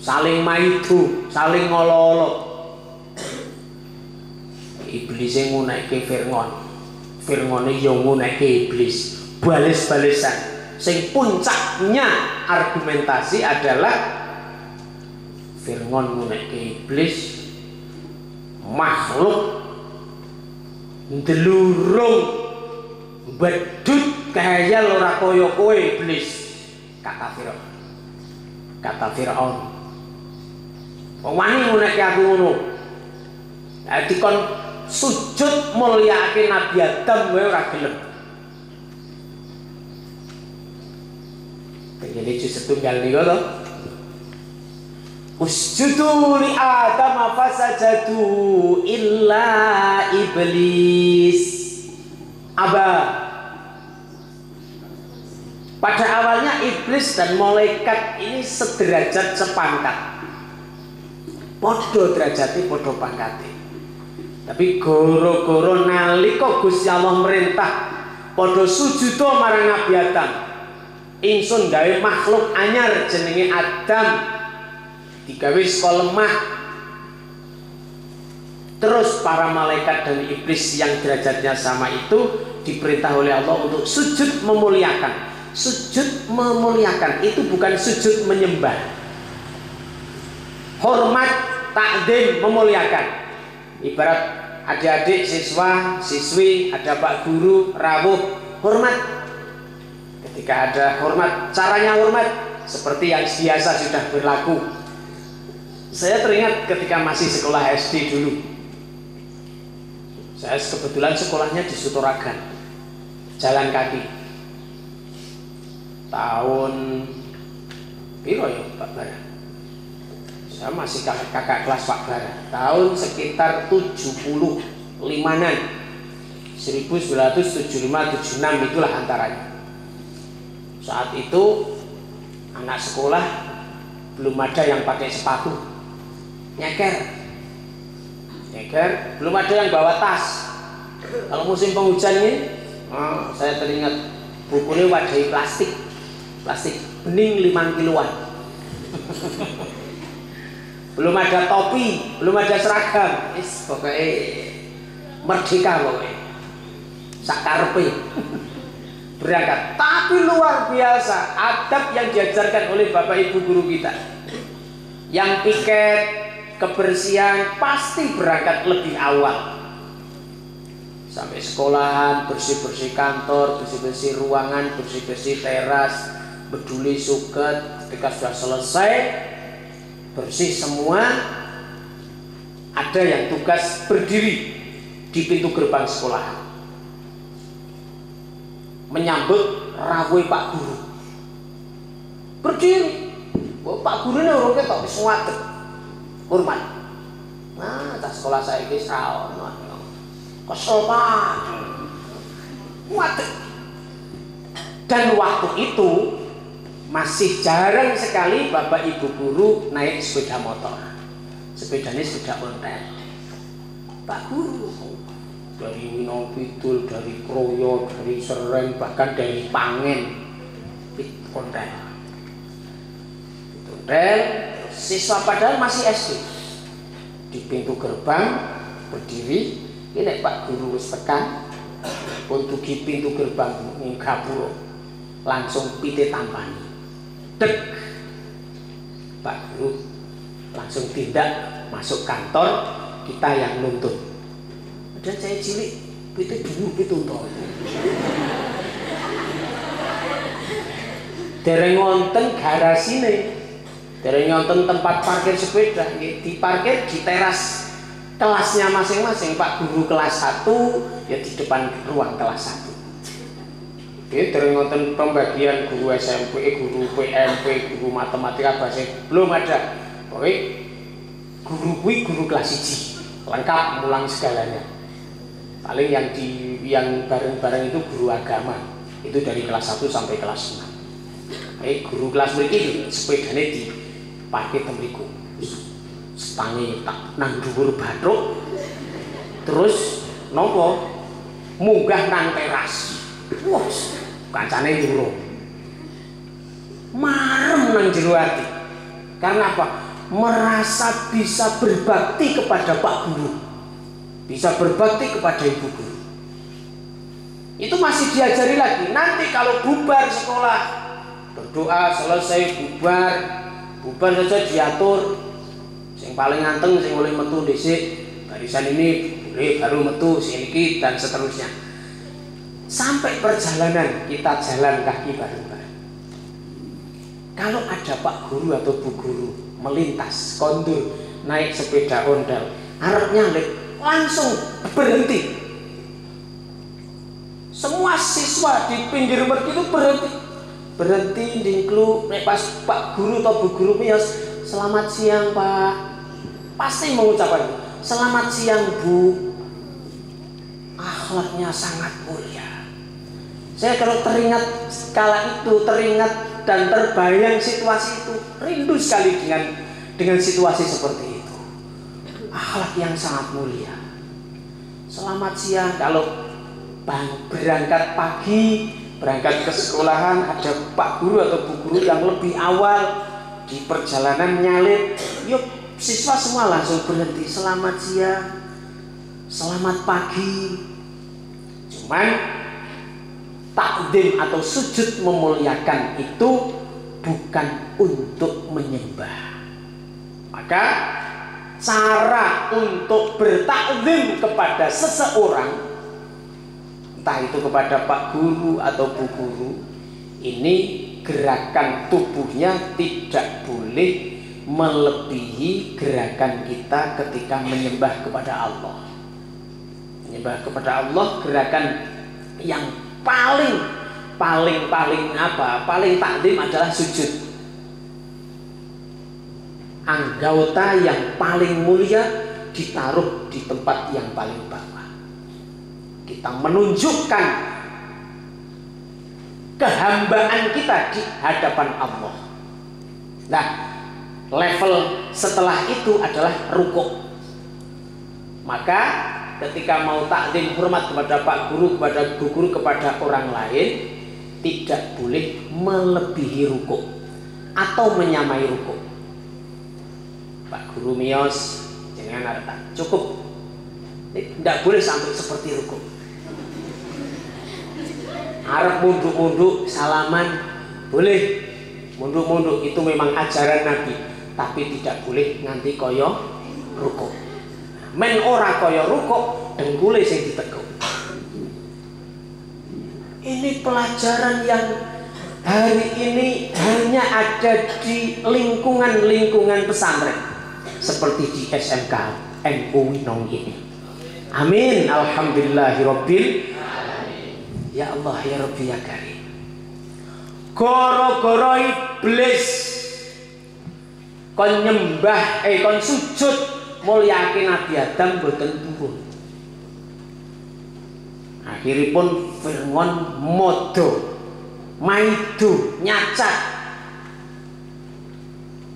saling maidu, saling ngolo-olo. Iblis ngunekke Fir'aun, Fir'aun yo ngunekke iblis, bales-balesan. Sing puncaknya argumentasi adalah Fir'aun ngunekke iblis, makhluk ndelurung bedut kaya ora kaya kowe iblis, kata Fir'aun. Kata Fir'aun, wani ngunekke aku ngono. Dikon sujud mulyakake Nabi Adam kowe ora gelem. Jadi setunggal niku to. Usjudu li Adam fasajadu illa iblis aba. Pada awalnya iblis dan malaikat ini sederajat sepangkat. Podo derajati, podo pangkate. Tapi goro-goro nalika Gusti Allah merintah podo sujudo marang Nabi Adam, ingsun gawe makhluk anyar jenenge Adam, digawe saka lemah. Terus para malaikat dan iblis yang derajatnya sama itu diperintah oleh Allah untuk sujud memuliakan. Sujud memuliakan itu bukan sujud menyembah. Hormat, takdim, memuliakan. Ibarat adik-adik, siswa, siswi, ada Pak Guru, rawuh, hormat. Ketika ada hormat, caranya hormat seperti yang biasa sudah berlaku. Saya teringat ketika masih sekolah SD dulu. Saya kebetulan sekolahnya di Suturagan, jalan kaki. Tahun piro ya Pak Bara? Saya masih kakak kelas Pak Bara. Tahun sekitar 75-an, 1975-76 itulah antaranya. Saat itu anak sekolah belum ada yang pakai sepatu, nyeker, belum ada yang bawa tas. Kalau musim penghujan ini, saya teringat bukunya wadai plastik bening 5 kiloan. Belum ada topi, belum ada seragam, pokoknya merdeka pokoknya, sakarepe berangkat. Tapi luar biasa adab yang diajarkan oleh bapak ibu guru kita. Yang piket, kebersihan pasti berangkat lebih awal. Sampai sekolahan, bersih-bersih kantor, bersih-bersih ruangan, bersih-bersih teras, beduli suket. Ketika sudah selesai bersih semua, ada yang tugas berdiri di pintu gerbang sekolah menyambut rawuh Pak Guru. Berdiri. Pak Guru ini orang ketok wis ngadeg. Hormat. Nah, tas sekolah saya iki saono. Kesel Pak. Ngadeg. Dan waktu itu masih jarang sekali bapak ibu guru naik sepeda motor. Sepedanya sepeda ontel. Pak Guru dari Winong Kidul, dari Kroyo, dari Seren, bahkan dari Pangen, ontel. Ontel, siswa padahal masih SD. Di pintu gerbang berdiri, ini Pak Guru wis tekan untuk di pintu gerbang ngapura, langsung pite tampani. Dek, Pak Guru langsung tindak masuk kantor, kita yang nuntut. Dan saya cilik, pite dulu dituntut. Dereng wonten garasine, dereng wonten tempat parkir sepeda, diparkir di teras kelasnya masing-masing. Pak Guru kelas 1 ya di depan ruang kelas 1. Dereng wonten pembagian guru SMP, guru PMP, guru matematika, bahasa belum ada. Oke, guru kuwi guru kelas 1, lengkap mulang segalanya. Paling yang bareng-bareng itu guru agama, itu dari kelas 1 sampai kelas 6. Guru kelas mriki sepedane di parkir temriku. Setangi tak nang dhuwur bathuk. Terus nopo? Munggah nang teras. Wah, kancane nyuruh. Marem nang jero ati. Karena apa? Merasa bisa berbakti kepada Pak Guru. Bisa berbakti kepada ibu guru. Itu masih diajari lagi. Nanti kalau bubar sekolah, berdoa selesai bubar saja diatur. Yang paling nganteng sing oleh metu dhisik, barisan ini boleh baru metu sing iki dan seterusnya. Sampai perjalanan kita jalan kaki bareng-bareng. Kalau ada Pak Guru atau Bu Guru melintas kondur naik sepeda ondel, arep nyalip, langsung berhenti. Semua siswa di pinggir mergi itu berhenti dingklu. Pas Pak Guru atau Bu Guru miyos, selamat siang Pak, pasti mengucapkan selamat siang Bu. Akhlaknya sangat mulia. Saya kalau teringat kala itu, teringat dan terbayang situasi itu, rindu sekali dengan situasi seperti itu. Akhlak yang sangat mulia. Selamat siang. Kalau berangkat pagi, berangkat ke sekolahan, ada Pak Guru atau Bu Guru yang lebih awal di perjalanan nyalip, yuk siswa semua langsung berhenti. Selamat siang, selamat pagi. Cuman takdim atau sujud memuliakan itu bukan untuk menyembah. Maka cara untuk bertakzim kepada seseorang, entah itu kepada Pak Guru atau Bu Guru, ini gerakan tubuhnya tidak boleh melebihi gerakan kita ketika menyembah kepada Allah. Menyembah kepada Allah, gerakan yang paling takdim adalah sujud. Anggota yang paling mulia ditaruh di tempat yang paling bawah. Kita menunjukkan kehambaan kita di hadapan Allah. Nah, level setelah itu adalah rukuk. Maka ketika mau taklim hormat kepada Pak Guru, kepada Bu Guru, kepada orang lain, tidak boleh melebihi rukuk atau menyamai rukuk. Pak Guru miyos jangan arta cukup, tidak boleh sampai seperti rukuk. Arep munduk-munduk salaman boleh, munduk-munduk itu memang ajaran Nabi, tapi tidak boleh nganti kaya rukuk. Men ora kaya rukuk dengkule sing ditekuk. Ini pelajaran yang hari ini hanya ada di lingkungan-lingkungan pesantren seperti di SMK NU Winong ini. Amin, alhamdulillahirabbil alamin. Ya Allah ya Rabbi ya Karim. Gara-gara iblis kon nyembah kon sujud mulyake Nabi Adam boten turun. Akhiripun Fir'aun modo maidu nyacat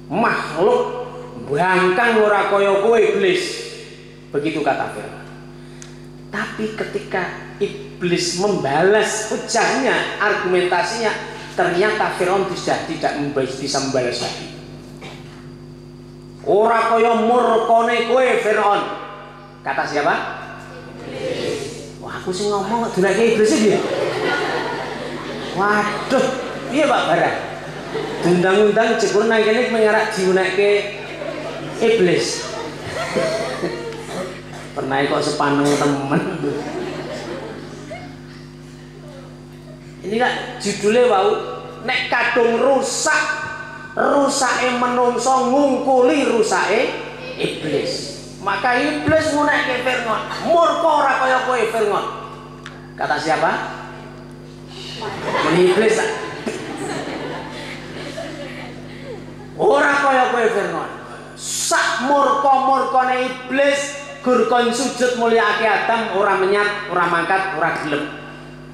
makhluk bangkang ora kaya kowe iblis, begitu kata Fir'aun. Tapi ketika iblis membalas hujahnya, argumentasinya, ternyata Fir'aun tidak bisa membalas lagi. Ora kaya murkone kowe Fir'aun. Kata siapa? Iblis. Wah, aku sing ngomong dunake iblis iki. Waduh, piye Pak Bara? Undang-undang jebul nang kene mengarak diunekke iblis. Pernah kok sepaneng temen. Ini kak judulnya wau nek kadung rusake menungso ngungkuli rusake iblis. Maka iblis ngunekke Fir'aun, murka ora kaya kowe Fir'aun. Kata siapa? Muni iblis. Ora kaya kowe Fir'aun. Sak murka-murkane iblis gur kon sujud mulyake Adam ora menyat, ora mangkat, ora gelem.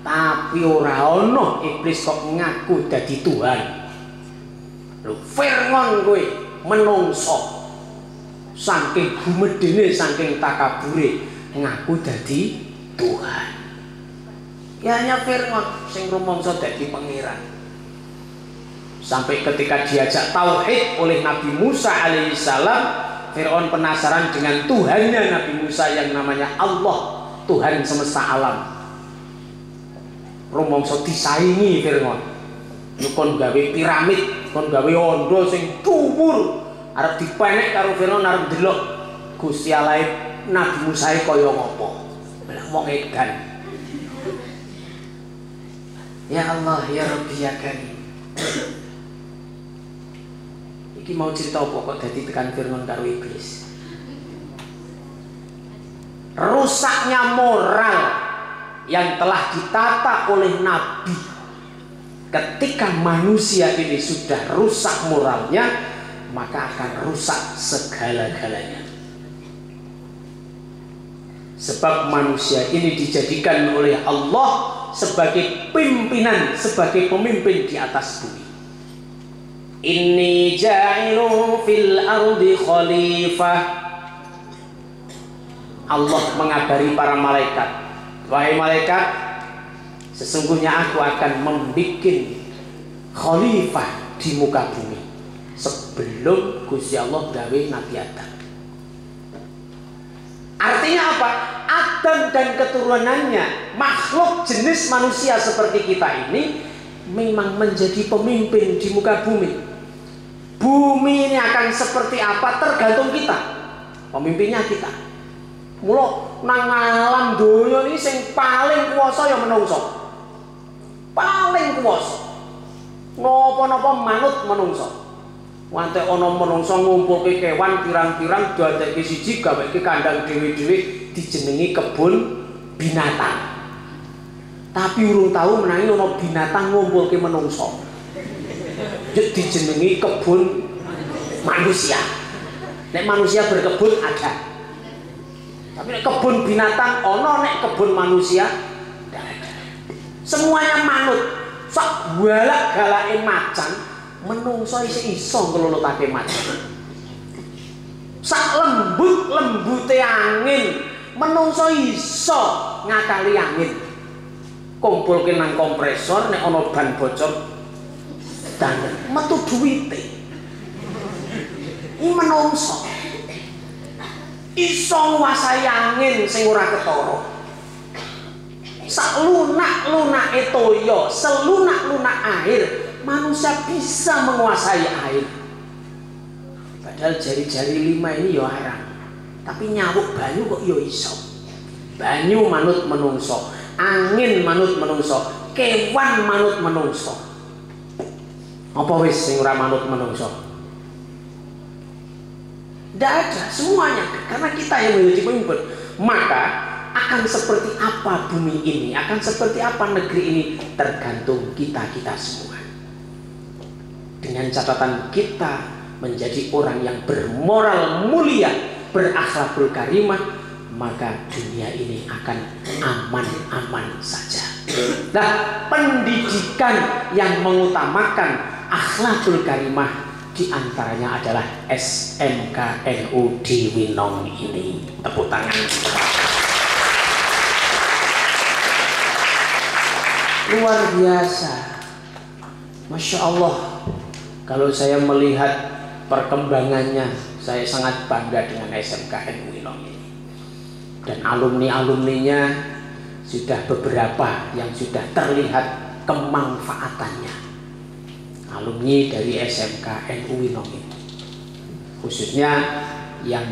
Tapi ora ono iblis kok ngaku dadi Tuhan. Lho Fir'aun kowe menungso saking gumedene saking takabure ngaku dadi Tuhan. Ya hanya Fir'aun sing rumangsa dadi pangeran. Sampai ketika diajak tauhid oleh Nabi Musa alaihissalam, Fir'aun penasaran dengan Tuhannya Nabi Musa yang namanya Allah, Tuhan semesta alam. Rumangsa disaingi Fir'aun. Kon gawe piramid, kon gawe ondo sing dhuwur, arep dipenek karo Fir'aun, arep ndelok Gusti Allah Nabi Musa kaya ngopo. Lah wong edan. Ya Allah ya Rabbi ya Karim. Iki mau cerita apa kok dadi tekan Fir'aun karo iblis. Rusaknya moral yang telah ditata oleh Nabi. Ketika manusia ini sudah rusak moralnya, maka akan rusak segala-galanya. Sebab manusia ini dijadikan oleh Allah sebagai pimpinan, sebagai pemimpin di atas bumi. Inni ja'ilu fil ardi khalifah. Allah mengabari para malaikat, wahai malaikat, sesungguhnya aku akan membuat khalifah di muka bumi sebelum Gusti Allah gawe Nabi Adam. Artinya apa? Adam dan keturunannya, makhluk jenis manusia seperti kita ini, memang menjadi pemimpin di muka bumi. Bumi ini akan seperti apa tergantung kita, pemimpinnya kita. Mula nang alam donya ini sing paling kuwasa ya menungso. Paling kuwasa. Napa-napa manut menungso. Wante ana menungso ngumpulke kewan pirang-pirang dadekke siji gaweke kandang dhewe-dhewe dijenengi kebun binatang. Tapi urung tahu menawi ana binatang ngumpulke menungso. Dijenengi kebun manusia. Nek manusia berkebun ada. Tapi nek kebun binatang ono, nek kebun manusia tidak ada. Semuanya manut. Sak balak galake macan menungso iso nglulutake mati. Sak lembut-lembute angin, menungso iso ngakali angin. Kumpulke nang kompresor, nek ana ban bocor dan metu duwite. Iki menungso iso nguasai angin sing ora ketara. Sak lunak-lunake toya, selunak-lunak air, manusia bisa menguasai air. Padahal jari-jari 5 ini ya arang, tapi nyawuk banyu kok ya iso. Banyu manut menungso, angin manut menungso, kewan manut menungso. Apa wis sing ora manut menungso? Tidak ada, semuanya. Karena kita yang menjadi pemimpin, maka akan seperti apa bumi ini, akan seperti apa negeri ini, tergantung kita semua. Dengan catatan kita menjadi orang yang bermoral mulia, berakhlakul karimah, maka dunia ini akan aman-aman saja. Nah, pendidikan yang mengutamakan akhlakul karimah diantaranya adalah SMKNU di Winong ini. Tepuk tangan. Luar biasa, Masya Allah. Kalau saya melihat perkembangannya, saya sangat bangga dengan SMKNU Winong ini. Dan alumni-alumninya sudah beberapa yang sudah terlihat kemanfaatannya. Alumni dari SMKNU Winong ini, khususnya yang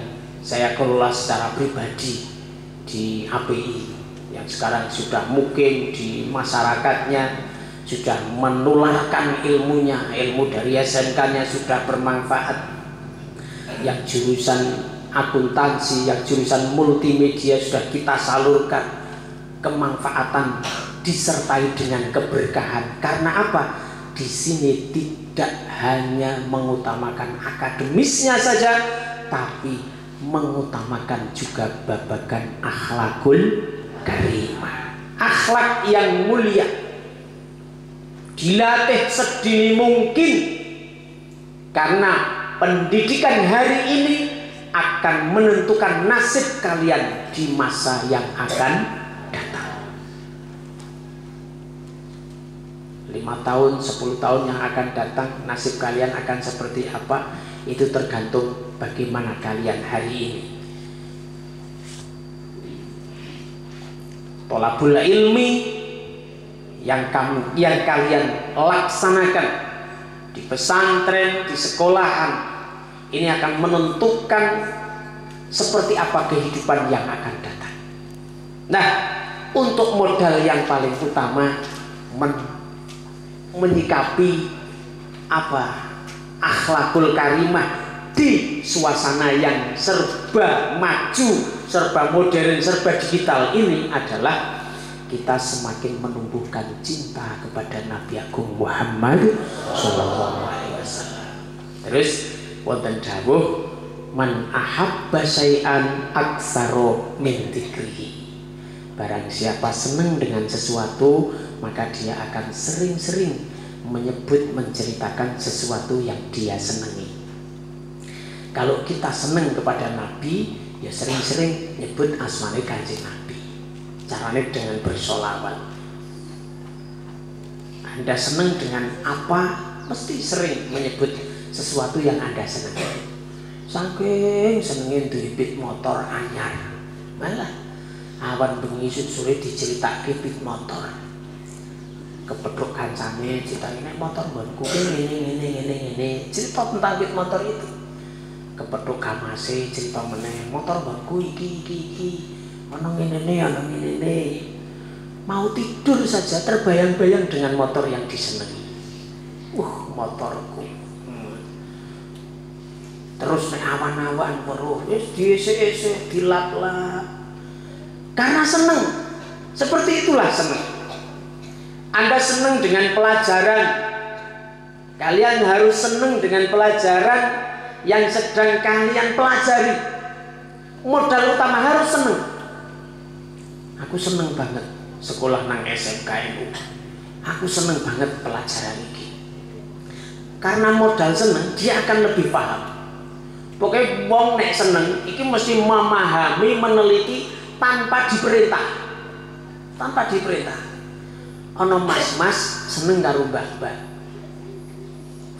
saya kelola secara pribadi di API, yang sekarang sudah mukim di masyarakatnya, sudah menularkan ilmunya, ilmu dari SMK-nya sudah bermanfaat. Yang jurusan akuntansi, yang jurusan multimedia sudah kita salurkan, kemanfaatan disertai dengan keberkahan. Karena apa? Di sini tidak hanya mengutamakan akademisnya saja, tapi mengutamakan juga babagan akhlakul karimah, akhlak yang mulia. Dilatih sedini mungkin, karena pendidikan hari ini akan menentukan nasib kalian di masa yang akan datang. 5 tahun, 10 tahun yang akan datang, nasib kalian akan seperti apa? Itu tergantung bagaimana kalian hari ini. Tolabul ilmi yang kalian laksanakan di pesantren, di sekolahan, ini akan menentukan seperti apa kehidupan yang akan datang. Nah, untuk modal yang paling utama menyikapi akhlakul karimah di suasana yang serba maju, serba modern, serba digital ini adalah kita semakin menumbuhkan cinta kepada Nabi Agung Muhammad Sallallahu Alaihi Wasallam. Terus wonten dawuh, man ahabba syai'an aktsaro min dzikrihi. Barang siapa senang dengan sesuatu, maka dia akan sering-sering menyebut, menceritakan sesuatu yang dia senangi. Kalau kita senang kepada Nabi, ya sering-sering nyebut asmane Kanjeng Nabi. Caranya dengan bersolawat. Anda senang dengan apa, mesti sering menyebut sesuatu yang Anda senangi. Saking senengin duit motor anyar, malah awan bengi sore diceritake pit motor. Kepethuk kancane ceritane motor mbonku ngene, cerita tentang pit motor itu. Kepethuk kamase cerita meneh motor mbonku iki. Ana ngene. Mau tidur saja terbayang-bayang dengan motor yang disenangi. Motorku. Terus nek awan-awan weruh wis diisik-isik, dilap-lap. Karena senang. Seperti itulah senang. Anda senang dengan pelajaran, kalian harus senang dengan pelajaran yang sedang kalian pelajari. Modal utama harus senang. Aku seneng banget sekolah nang SMKNU. Aku seneng banget pelajaran ini. Karena modal seneng, dia akan lebih paham. Pokoknya wong nek seneng iki mesti memahami, meneliti tanpa diperintah. Tanpa diperintah. Ono mas-mas seneng karo mbah-mbah.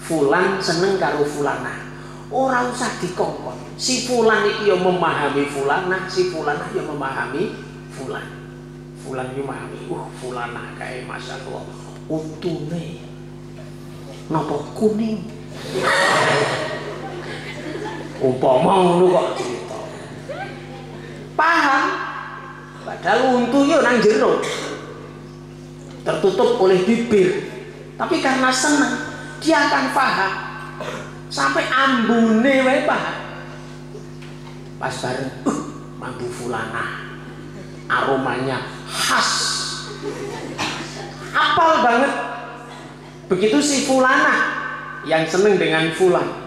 Fulan seneng karo fulanah. Ora usah dikongkon. Si fulan iki yo memahami fulanah, si fulanah yo memahami fulan. Fulan yo memahami, fulanah kae masyaallah untune napa kuning. Umpama ngono kok cerita. Paham? Padahal untu yo nang jero. Tertutup oleh bibir. Tapi karena senang, dia akan paham. Sampai ambune wae paham. Pas bareng, mambu fulanah. Aromanya khas. Apal banget. Begitu si fulanah yang seneng dengan fulan.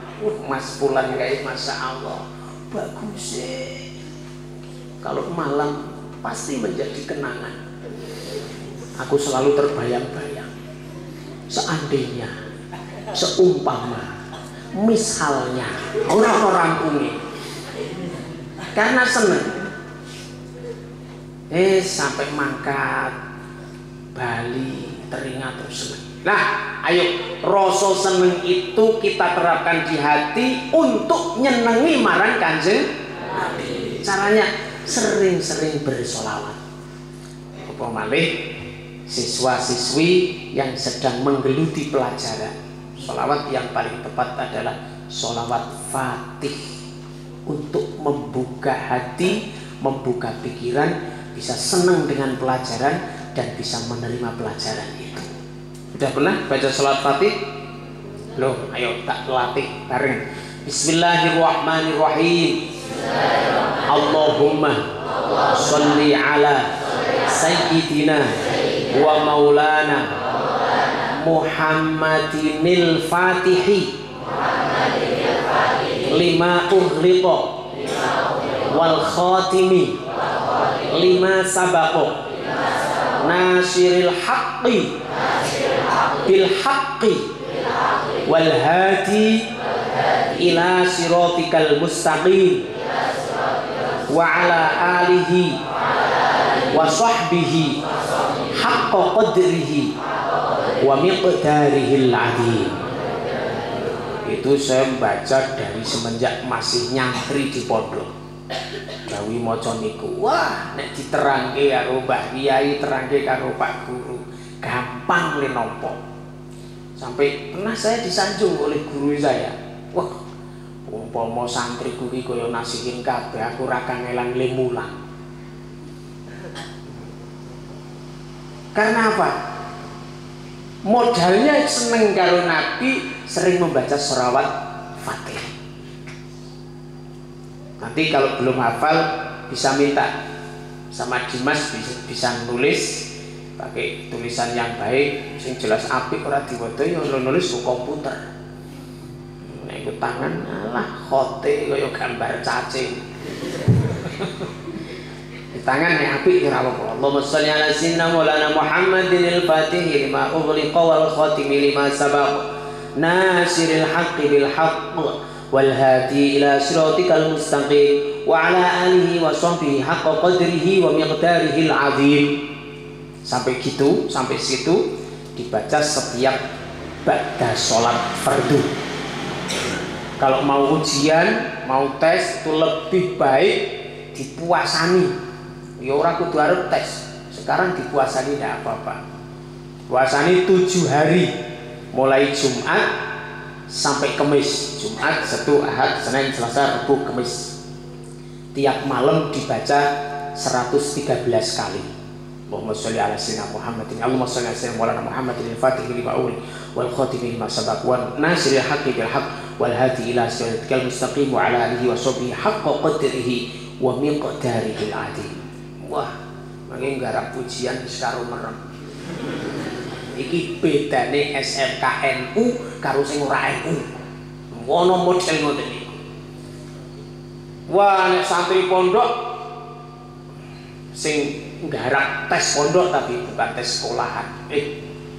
Mas Fulan kayak Masya Allah bagus sih. Kalau malam pasti menjadi kenangan. Aku selalu terbayang-bayang. Seandainya, seumpama, misalnya orang-orang ini karena seneng sampai mangkat Bali teringat terus seneng. Nah, ayo rasa seneng itu kita terapkan di hati untuk nyenengi marang Kanjeng Nabi. Caranya sering-sering bersolawat. Apa malih siswa-siswi yang sedang menggeluti pelajaran, solawat yang paling tepat adalah solawat Fatih untuk membuka hati, membuka pikiran, bisa senang dengan pelajaran dan bisa menerima pelajaran itu. Sudah pernah baca salat Fatih? Loh, ayo tak latih bareng. Bismillahirrahmanirrahim. Allahumma sholli ala sayyidina wa maulana Muhammadinil Fatihi lima ughliqa wal khatimi lima sabaqa nasiril haqqi bil haqqi wal hadi ila siratikal mustaqim wa ala alihi wa sahbihi haqqa qadrihi wa miqdarihil azim. Itu saya membaca dari semenjak masih nyantri di pondok. Dawi maca niku, wah nek diterangke karo Mbah Kyai, terangke karo Pak Guru, gampang le nampa. Sampai pernah saya disanjung oleh guru saya. Wah, umpama santri kuwi kaya nasihin kabeh, aku ora kangelan le mulang. Karena apa? Modalnya seneng karo Nabi, sering membaca sholawat Fatih. Nanti kalau belum hafal bisa minta sama Dimas, bisa nulis pakai tulisan yang baik, sing jelas apik, ora diwaca ya nulis ke komputer. Nek iku tangan alah khote kaya gambar cacing. Di tangan nek apik ya ora apa-apa. Allahumma sholli ala sayyidina Maulana Muhammadinil Fatih lima ughliqa wal khatimi lima sabaq nasiril haqqi bil haqq wal hadi ila siratikal mustaqim wa ala alihi wa sahbihi haqqa qadrihi wa miqdarihil azim. Sampai gitu, sampai situ dibaca setiap ba'da sholat fardu. Kalau mau ujian, mau tes itu lebih baik dipuasani. Ya ora kudu arep tes. Sekarang dipuasani tidak apa-apa. Puasani 7 hari mulai Jumat sampai Kamis. Jumat, Sabtu, Ahad, Senin, Selasa, Rabu, Kamis. Tiap malam dibaca 113 kali. Allahumma sholli ala sayyidina Muhammadin. Allahumma sholli ala sayyidina Maulana Muhammadin al-Fatih lima ughliq wal khatimi lima sabaq wan nasiril haqqi bil haqq wal hadi ila siratikal mustaqim wa ala alihi wa sahbihi haqqa qadrihi wa miqdarihil azim. Wah, mangke nggarap pujian wis karo merem. Iki bedane SMKNU karo sing ora NU. Ngono model ngoten iki. Wah, nek santri pondok sing nggarap tes pondok tapi bukan tes sekolahan.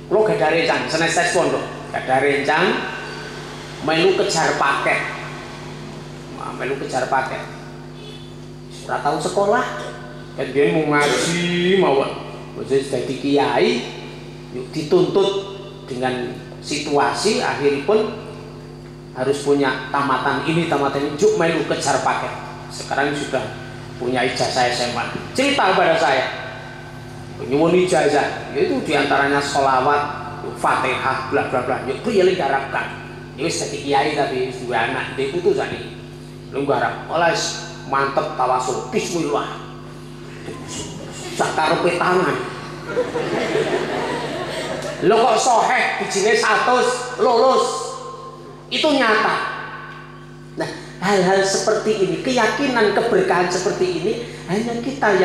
Kula gadah rencang senes tes pondok, gadah rencang melu kejar paket. Melu kejar paket. Ora tahu sekolah, kan dia mau ngaji mawon. Wis dadi kiai, yuk dituntut dengan situasi akhiripun harus punya tamatan ini, juk melu kejar paket. Sekarang sudah punya ijazah SMA. Cerita kepada saya, nyuwun ijazah, yaitu diantaranya sholawat, Fatihah, bla bla bla. Yuk priye garapkan. Ini dadi kiai tapi dua anak, dia putu tadi. Lu garap, oleh mantep tawasul, bismillah. Sakarepe tangan. Lo kok soheh bijine 100 lulus. Itu nyata. Nah, hal-hal seperti ini, keyakinan keberkahan seperti ini hanya kita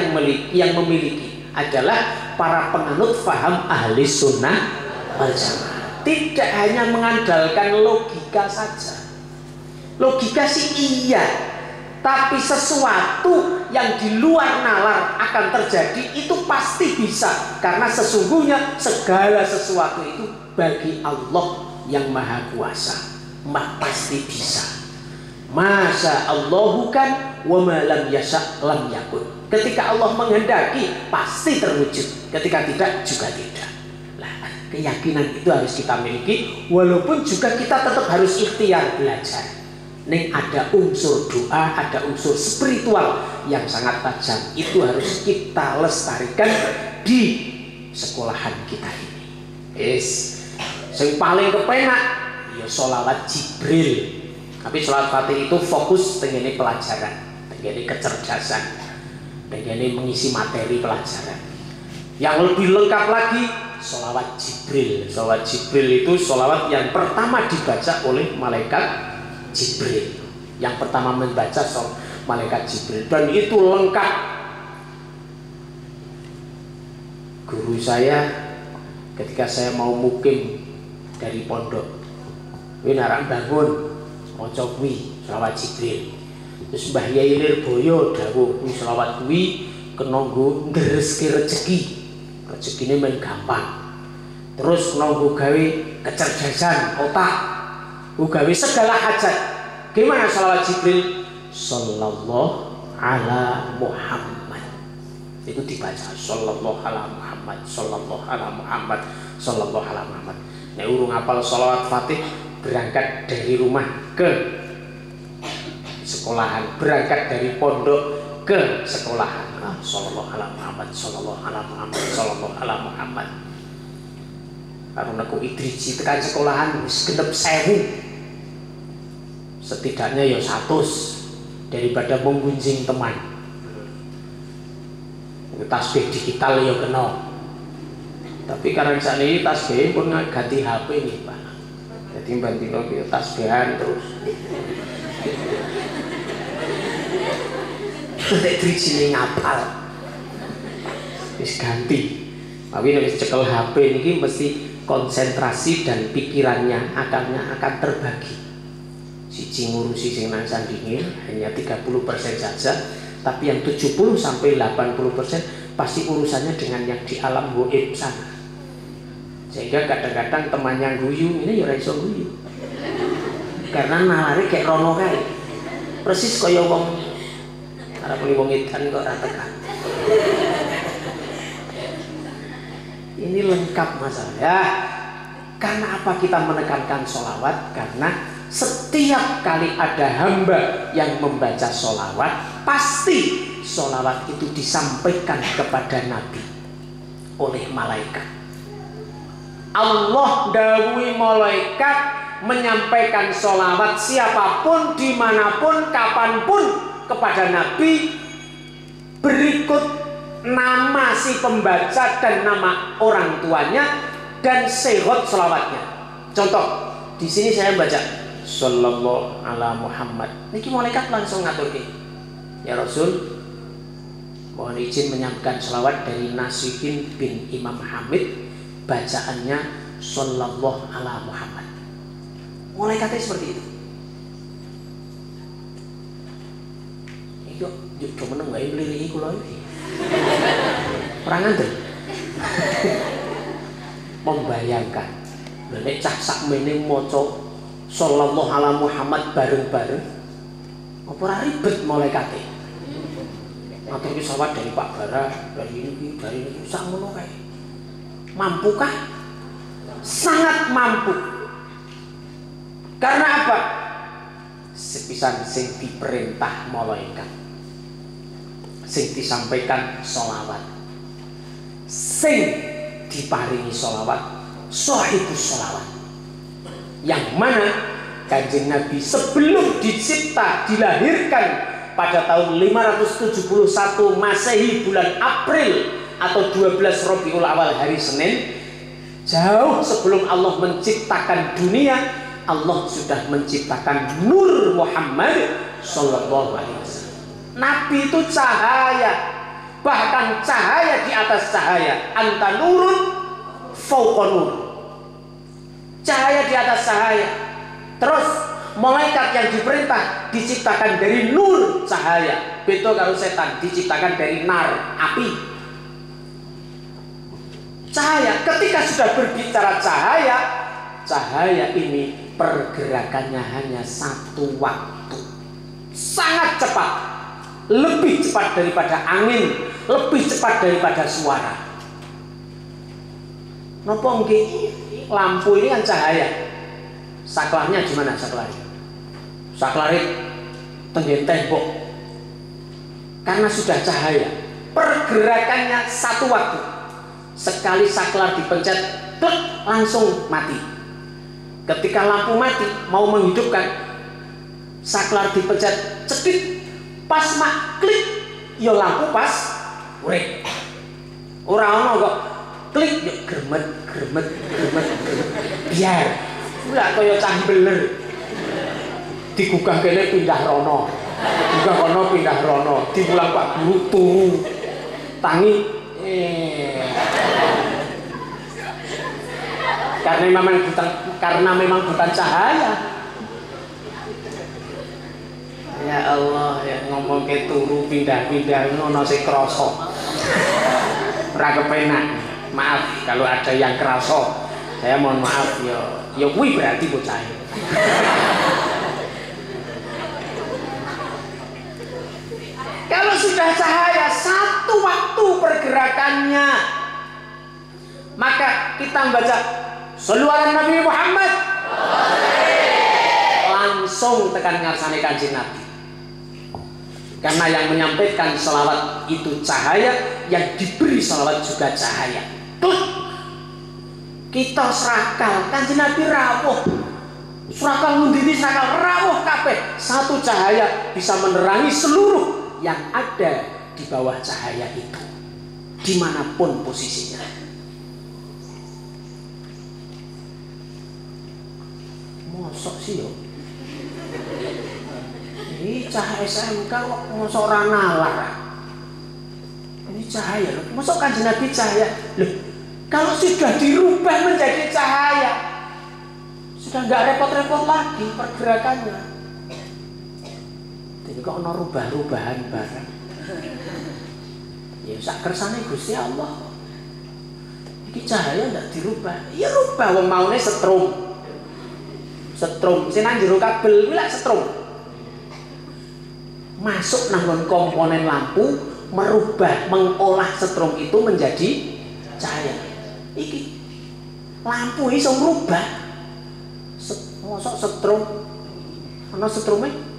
yang memiliki adalah para penganut faham ahli sunnah wal jamaah. Tidak hanya mengandalkan logika saja. Logika sih iya, tapi sesuatu yang di luar nalar akan terjadi itu pasti bisa, karena sesungguhnya segala sesuatu itu bagi Allah yang maha kuasa, pasti bisa. Masya Allahu kan wa ma lam yasha lam yakun. Ketika Allah menghendaki pasti terwujud, ketika tidak juga tidak. Lah, keyakinan itu harus kita miliki, walaupun juga kita tetap harus ikhtiar belajar. Ning ada unsur doa, ada unsur spiritual yang sangat tajam. Itu harus kita lestarikan di sekolahan kita ini. Yang paling kepenak ya sholawat Jibril. Tapi sholawat Fatih itu fokus dengan pelajaran, dengan kecerdasan, dengan mengisi materi pelajaran. Yang lebih lengkap lagi sholawat Jibril. Sholawat Jibril itu sholawat yang pertama dibaca oleh malaikat Jibril, yang pertama membaca malaikat Jibril, dan itu lengkap. Guru saya ketika saya mau mukim dari pondok, wih narang bangun maca kuwi selawat Jibril, terus Mbah Yai Lirboyo dawuh kuwi selawat kuwi kena nggo ngreski rezekine men gampang, terus kena nggo gawe kecerdasan otak, gawe segala hajat. Gimana salawat Jibril? Sallallahu ala Muhammad. Itu dibaca sallallahu ala Muhammad, sallallahu ala Muhammad, sallallahu ala Muhammad. Nek urung hafal salawat Fatih, berangkat dari rumah ke sekolahan, berangkat dari pondok ke sekolahan. Sallallahu ala Muhammad, sallallahu ala Muhammad, sallallahu ala Muhammad. Karena aku idriji tekan sekolahan wis genep 1000. Setidaknya ya 100 daripada menggunjing teman. Tasbih digital ya kena. Tapi karena saat ini tasbih pun ganti HP nih Pak. Jadi bandingno ya tasbihan terus. Nek drijine ngapal. Wis ganti. Tapi nek wis cekel HP niki mesti konsentrasi dan pikirannya akan terbagi. Siji ngurusi sing nang sandingin hanya 30% saja, tapi yang 70 sampai 80% pasti urusannya dengan yang di alam gaib sana. Sehingga kadang-kadang temannya guyu, ini ya ora iso guyu. Karena nalare kayak rono kae. Persis kaya wong arep wong edan kok ora tekan. Ini lengkap masalah ya. Karena apa kita menekankan sholawat? Karena setiap kali ada hamba yang membaca sholawat, pasti sholawat itu disampaikan kepada Nabi oleh malaikat. Allah dawuhi malaikat menyampaikan sholawat siapapun, dimanapun, kapanpun kepada Nabi, berikut nama si pembaca dan nama orang tuanya dan sehot sholawatnya. Contoh, di sini saya baca sallallahu ala Muhammad. Niki malaikat langsung ngatur ke. Ya Rasul, mohon izin menyampaikan selawat dari Nasihin bin Imam Hamid, bacaannya sallallahu ala Muhammad. Malaikatnya seperti itu. Yuk coba meneng wae mliriki kula iki. Perangan tuh. Membayangkan nek cah sakmene maca sallallahu ala Muhammad bareng-bareng apa ora ribet malaikate. Matur ki sawat dari Pak Bara, dari ini sak ngono kae. Mampukah? Sangat mampu. Karena apa? Sepisan sing diperintah malaikat, sing disampaikan sholawat, sing diparingi sholawat, sahibus sholawat. Yang mana Kanjeng Nabi sebelum dicipta, dilahirkan pada tahun 571 Masehi bulan April atau 12 Rabiul Awal hari Senin, jauh sebelum Allah menciptakan dunia, Allah sudah menciptakan Nur Muhammad sallallahu alaihi wasallam. Nabi itu cahaya, bahkan cahaya di atas cahaya. Anta nurun fauqa nur. Cahaya di atas cahaya. Terus malaikat yang diperintah diciptakan dari nur cahaya. Beda karo setan diciptakan dari nar api. Cahaya, ketika sudah berbicara cahaya, cahaya ini pergerakannya hanya satu waktu, sangat cepat, lebih cepat daripada angin, lebih cepat daripada suara. Nopo nggih, lampu ini kan cahaya. Saklarnya gimana saklarnya? Saklarnya tenggen tembok. Karena sudah cahaya, pergerakannya satu waktu. Sekali saklar dipencet, plek, langsung mati. Ketika lampu mati, mau menghidupkan, saklar dipencet, cedit, pas mak klik, yo lampu pas, urip. Ora ono kok klik yo gremet. Biar ora kaya cah beler. Digugah kene pindah rono. Digugah kono pindah rono, diulang Pak Guru turu. Tangi karena memang bukan cahaya. Ya Allah, ya ngomong ke turu pindah-pindah ngono sing krasa. Ora kepenak. Maaf kalau ada yang kerasa. Saya mohon maaf ya kuwi berarti bocah. Kalau sudah cahaya satu waktu pergerakannya, maka kita membaca shollu ala Nabi Muhammad, langsung tekan ngarsane Kanjeng Nabi. Karena yang menyampaikan sholawat itu cahaya, yang diberi sholawat juga cahaya. Kita serakal, Kanjeng Nabi rawuh. Serakal ngendini serakal rawuh kabeh. Satu cahaya bisa menerangi seluruh yang ada di bawah cahaya itu, dimanapun posisinya. Mosok sih yo, ini cahaya SMK kok mosok ora nalar. Ini cahaya loh, mosok Kanjeng Nabi cahaya loh. Kalau sudah dirubah menjadi cahaya, sudah nggak repot-repot lagi pergerakannya. Jadi kok ono rubah-rubahan barang. Ya sak kersane Gusti Allah. Iki cahaya ndak dirubah. Ya rubah wong maune setrum. Setrum sing nang jero kabel kuwi lak setrum. Masuk nang komponen lampu, merubah, mengolah setrum itu menjadi cahaya. Iki lampu iso ngrubah. Mosok setrum ana setrume?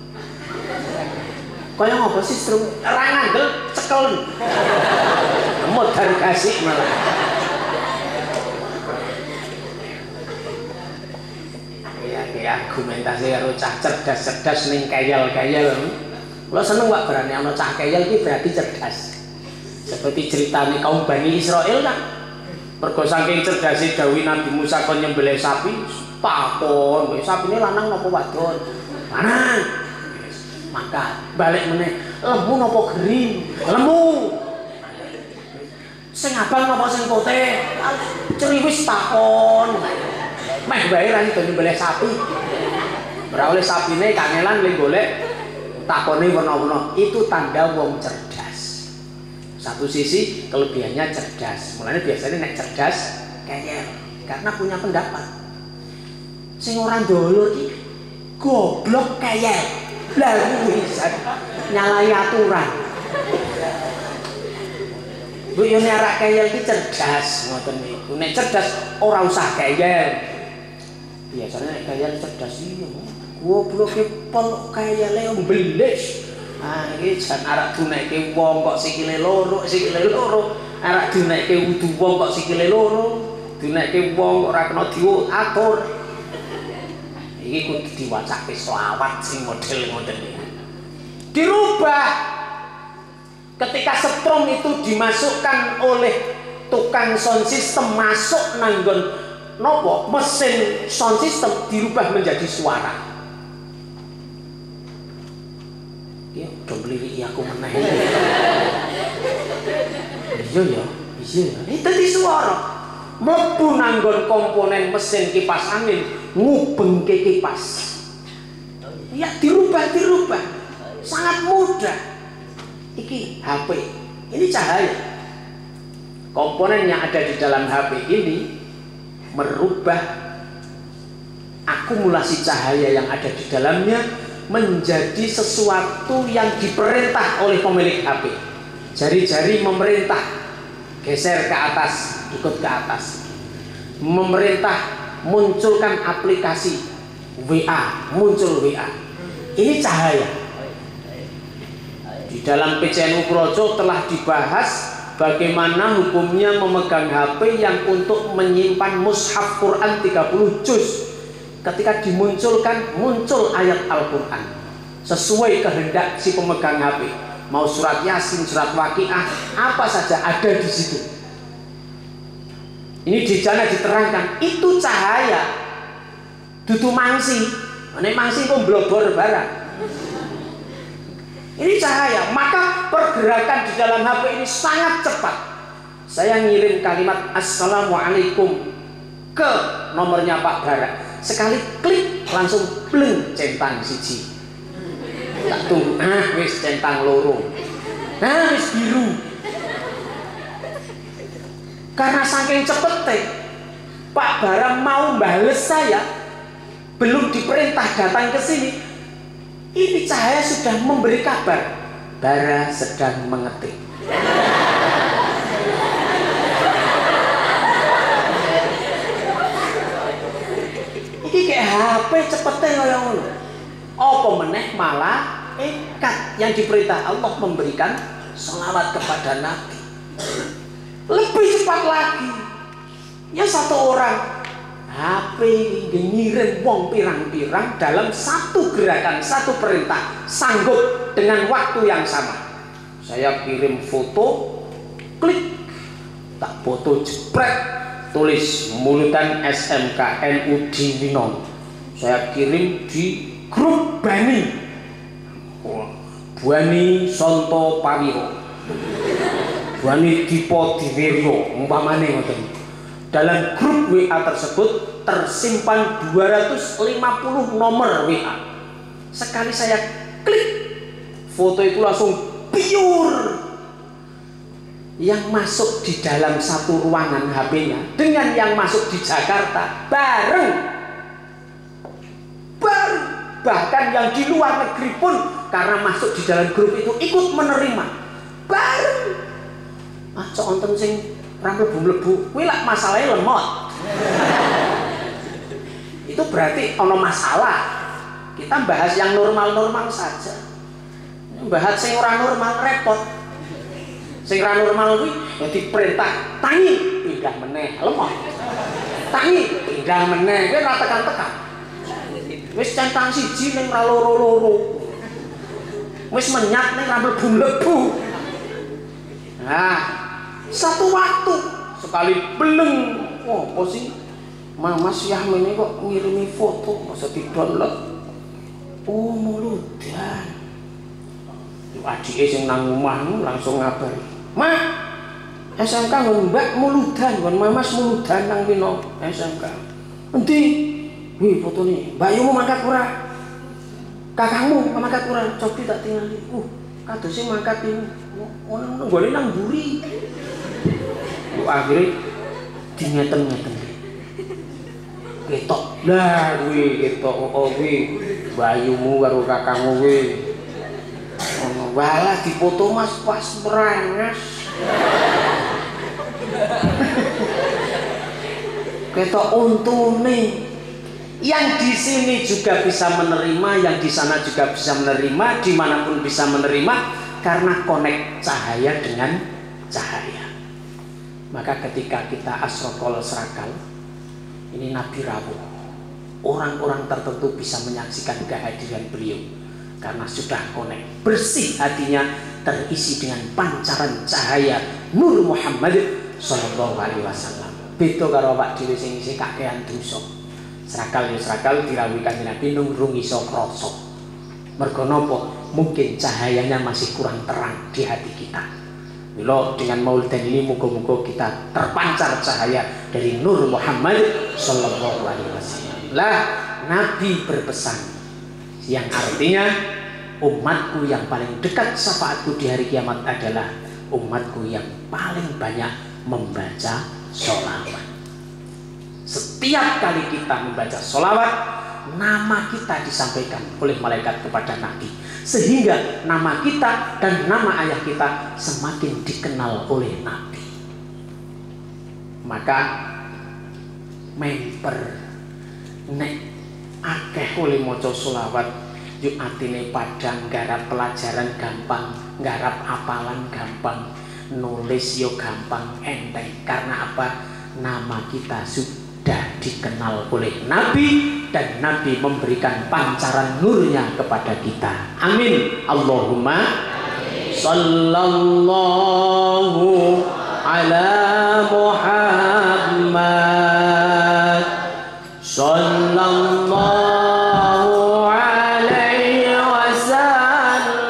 Kaya ngapa sih strum ora ngandel cekel. Modar kasih malah. Ya argumentasi karo cah cerdas-cerdas ning kayal-kayal. Kula seneng Pak berani ana cah kayal iki berarti cerdas. Seperti ceritane kaum Bani Israil kan. Mergo saking cerdase dawuh Nabi Musa kon nyembelih sapi, takon, sapine lanang napa wadon? Lanang. Maka balik meneh, lemu napa gering? Lemu. Sing abang napa sing putih? Ceriwis takon. Meh bae ra iso nyembelih sapi. Ora oleh sapine kangelan le golek takone werna-werna. Itu tanda wong cerdas. Satu sisi kelebihannya cerdas. Mulanya biasanya nek cerdas kayel karena punya pendapat. Sing ora ndolur iki goblok kayel. Lah bisa nyalahi aturan. Bu yo nek arek kayel iki cerdas ngoten niku. Nek cerdas ora usah kayel. Biasane nek kayel cerdas iya. Gobloke pel kayele mblesh. Ah iki jan arek dunekke wong kok sikile loro. Arek dunekke wudu wong kok sikile loro. Dunekke wong ora kena diatur. Iki kudu diwacake selawat sing model ngoten niku. Dirubah ketika setrum itu dimasukkan oleh tukang sound system masuk nanggon nopo mesin sound system dirubah menjadi suara. Ya udah beli aku meneh. Iya ya. Itu di suara. Mlebu nanggon komponen mesin kipas angin ngubengke kipas. Ya dirubah sangat mudah. Iki HP ini cahaya. Komponen yang ada di dalam HP ini merubah akumulasi cahaya yang ada di dalamnya menjadi sesuatu yang diperintah oleh pemilik HP. Jari-jari memerintah, geser ke atas, ikut ke atas. Memerintah munculkan aplikasi WA, muncul WA. Ini cahaya. Di dalam PCNU Projo telah dibahas bagaimana hukumnya memegang HP yang untuk menyimpan mushaf Quran 30 juz. Ketika dimunculkan, muncul ayat Al-Quran sesuai kehendak si pemegang HP. Mau surat Yasin, surat Waqiah, apa saja ada di situ. Ini di sana diterangkan, itu cahaya. Dudu mangsi. Nek mangsi kok blobor barang. Ini cahaya, maka pergerakan di dalam HP ini sangat cepat. Saya ngirim kalimat Assalamualaikum ke nomornya Pak Bara. Sekali klik langsung bleng centang siji. Tak tunggu, wis centang loro. Wis biru. Karena saking cepetnya Pak Bara mau bales saya, belum diperintah datang ke sini. Ini cahaya sudah memberi kabar Bara sedang mengetik. Ini kayak HP cepetnya kaya ngono. Apa meneh malah ikat yang diperintah Allah memberikan sholawat kepada Nabi. Lebih cepat lagi. Ya satu orang HP ngirim wong pirang-pirang dalam satu gerakan, satu perintah, sanggup dengan waktu yang sama. Saya kirim foto, klik, tak foto jepret, tulis Mulutan SMKNU di Winon. Saya kirim di grup Bani, Bani Sonto Pawiro, Bani Dipo Diwiryo, umpamane ngoten. Dalam grup WA tersebut tersimpan 250 nomor WA. Sekali saya klik, foto itu langsung pure. Yang masuk di dalam satu ruangan HP-nya dengan yang masuk di Jakarta bareng. Bahkan yang di luar negeri pun karena masuk di dalam grup itu ikut menerima bareng. Cok wonten sing mlebu-mlebu kuwi lak masalahe lemot. Itu berarti ono masalah. Kita bahas yang normal-normal saja. Bahas sing ora normal repot. Sing ora normal kuwi ya diperintah tangi pindah meneh lemot. Tangi pindah meneh kuwi ora tekan-tekan. Wis centang siji ning ra loro-loro. Wis menyat ning ra mlebu-mlebu. Nah, satu waktu sekali beleng, apa sih Mas Yahmini kok ngirimi foto masa di-download. Oh Muludan. Adike sing nang omah langsung ngabari, "Mak, SMK nggon Mbak Muludan, nggon Mamas Muludan nang Wino SMK." "Endi?" "Wih, fotone. Mbakmu mangkat ora? Kakangmu mangkat ora? Cobi tak tingali." Kadose mangkat iki. Ono nggone nang mburi. Akhirnya dinyeten-nyeten. ketok lah kuwi ketok kuwi bayumu karo kakangmu kuwi ono walah dipoto Mas pas merenges ketok untune. Yang di sini juga bisa menerima, yang di sana juga bisa menerima, dimanapun bisa menerima, karena connect cahaya dengan cahaya. Maka ketika kita asrokol serakal, ini Nabi rawuh, orang-orang tertentu bisa menyaksikan kehadiran beliau karena sudah connect, bersih hatinya, terisi dengan pancaran cahaya Nur Muhammad Sallallahu Alaihi Wasallam. Beda karo awak dhewe sing isih kakean dosa. Serakal ya serakal dirawuhi Kanjeng Nabi nurung iso krasa. Mergo napa? Mungkin cahayanya masih kurang terang di hati kita. Mila dengan maulidan ini muga-muga kita terpancar cahaya dari Nur Muhammad Sallallahu Alaihi Wasallam. Lah Nabi berpesan yang artinya umatku yang paling dekat syafaatku di hari kiamat adalah umatku yang paling banyak membaca sholawat. Setiap kali kita membaca sholawat, nama kita disampaikan oleh malaikat kepada Nabi, sehingga nama kita dan nama ayah kita semakin dikenal oleh Nabi. Maka member nek akeh oleh maca sholawat, yuk atine padang, garap pelajaran gampang, garap hafalan gampang, nulis yo gampang, enteng. Karena apa? Nama kita sudah dikenal oleh Nabi dan Nabi memberikan pancaran nurnya kepada kita. Amin. Allahumma sallallahu ala Muhammad sallallahu alaihi wasallam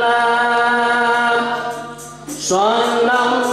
sallallahu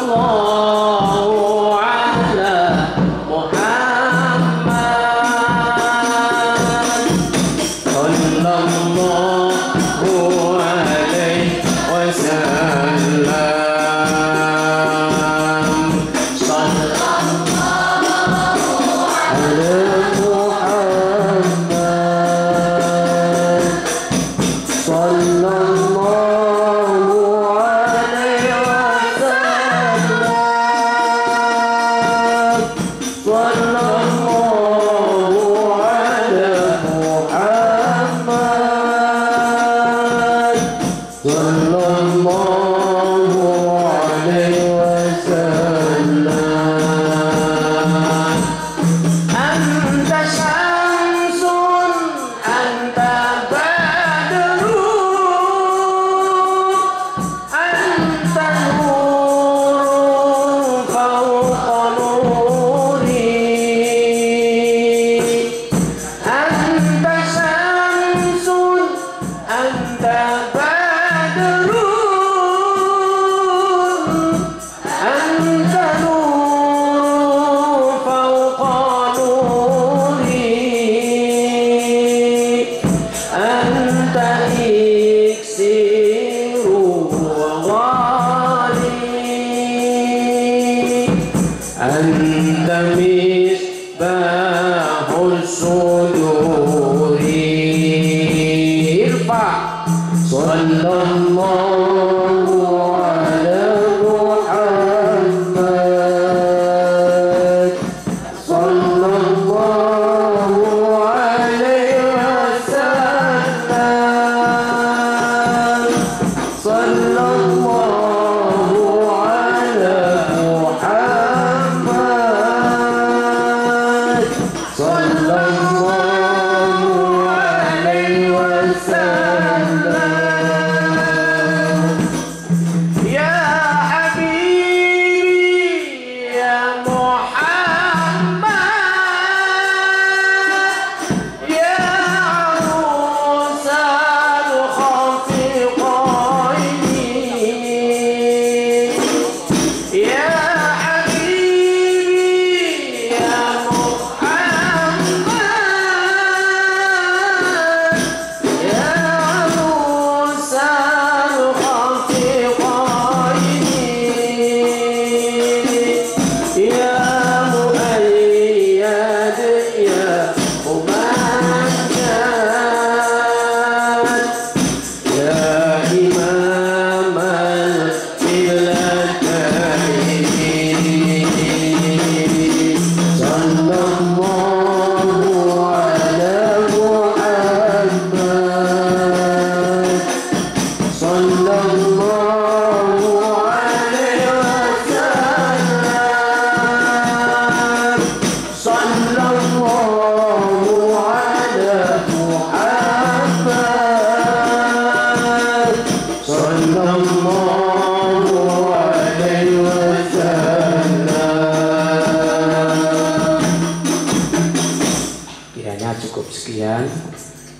sekalian,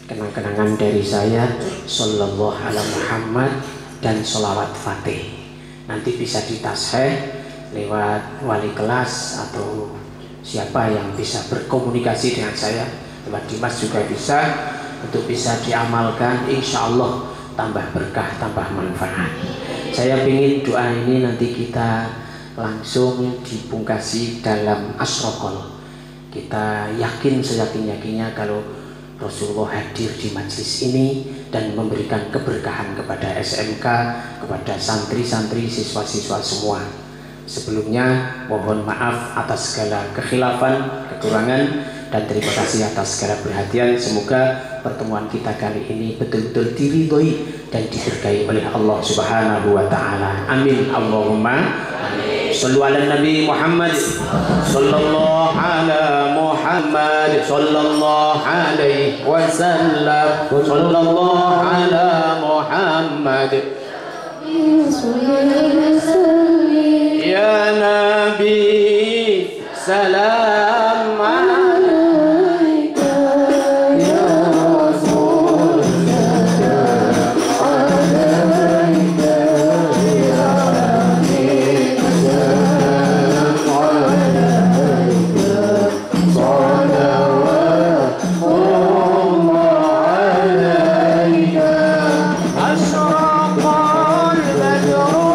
kenang-kenangan dari saya, Sallallahu ala Muhammad dan sholawat Fatih. Nanti bisa ditasheh lewat wali kelas atau siapa yang bisa berkomunikasi dengan saya, lewat Dimas juga bisa, untuk bisa diamalkan. Insya Allah tambah berkah, tambah manfaat. Saya ingin doa ini nanti kita langsung dipungkasi dalam asrokol. Kita yakin seyakin-yakinnya kalau Rasulullah hadir di majelis ini dan memberikan keberkahan kepada SMK, kepada santri-santri, siswa-siswa semua. Sebelumnya mohon maaf atas segala kekhilafan, kekurangan, dan terima kasih atas segala perhatian. Semoga pertemuan kita kali ini betul-betul diridhoi dan diberkahi oleh Allah Subhanahu wa taala. Amin Allahumma amin. Shallu ala Nabi Muhammad sallallahu ala Muhammad sallallahu alaihi wasallam sallallahu ala Muhammad ya Nabi salam alaika ya Rasul alaika ya Nabi salam alaika salawatullah alaika asyraqal badru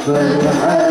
مرحبا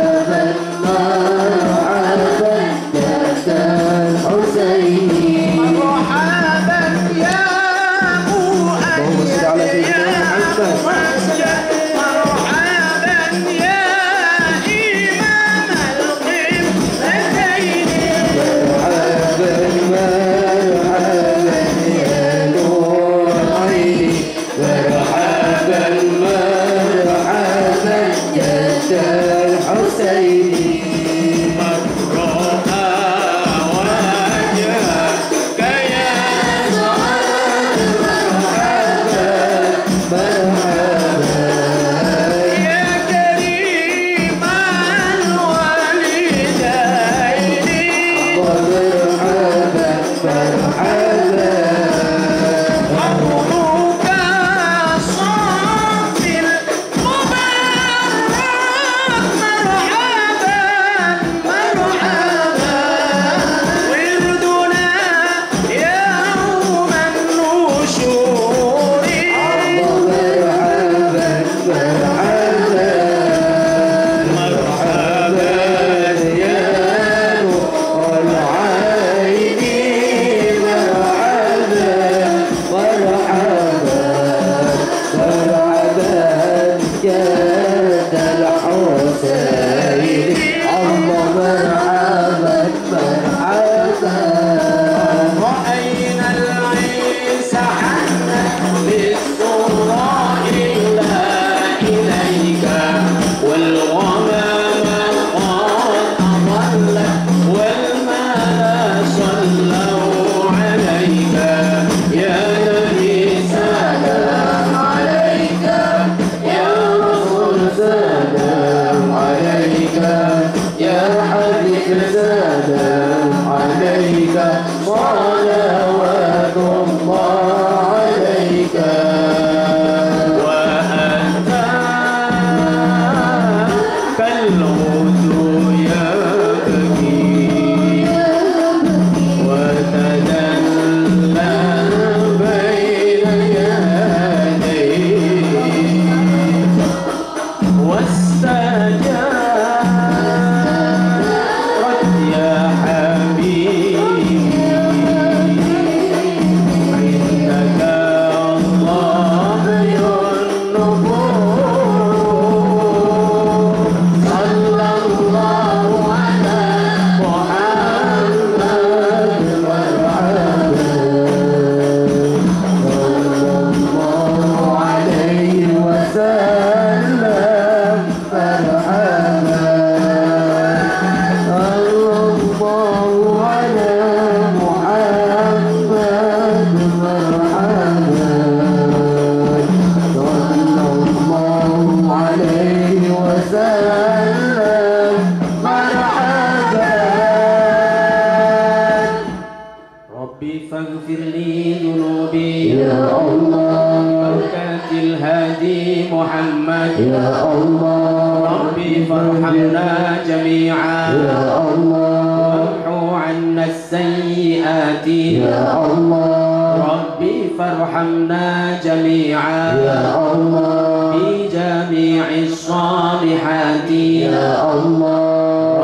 محمد يا الله ربي فارحمنا جميعا يا الله وامحو عنا السيئات يا الله ربي فارحمنا جميعا يا الله بجميع الصالحات يا الله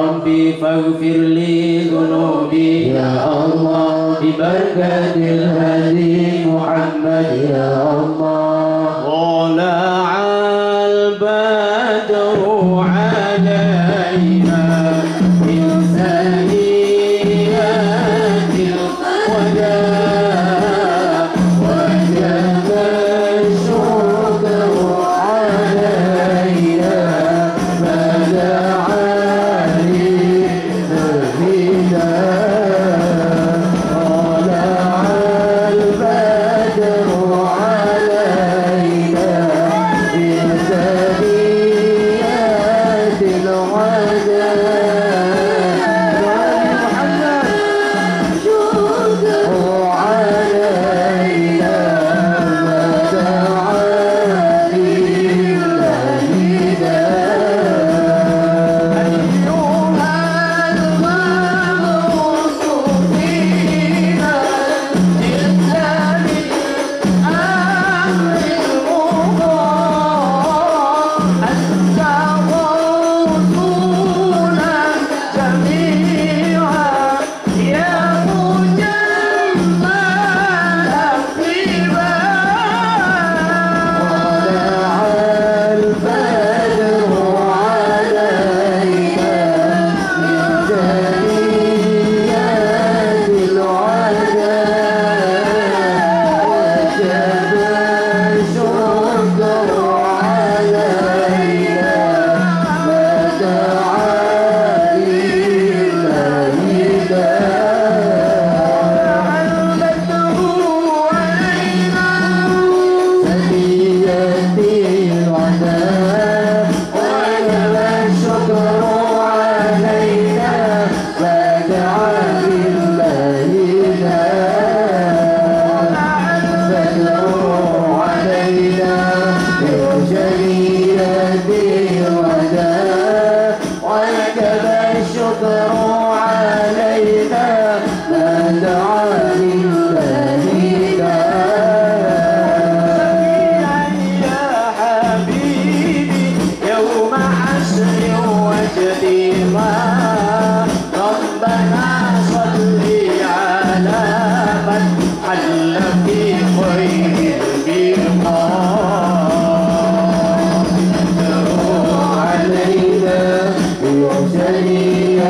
ربي فاغفر لي ذنوبي يا الله ببركة الهدي محمد يا الله طلع البدر علينا من ثنيات الوداع وجب الشكر علينا فدعا لنبينا طلع البدر علينا من ثنيات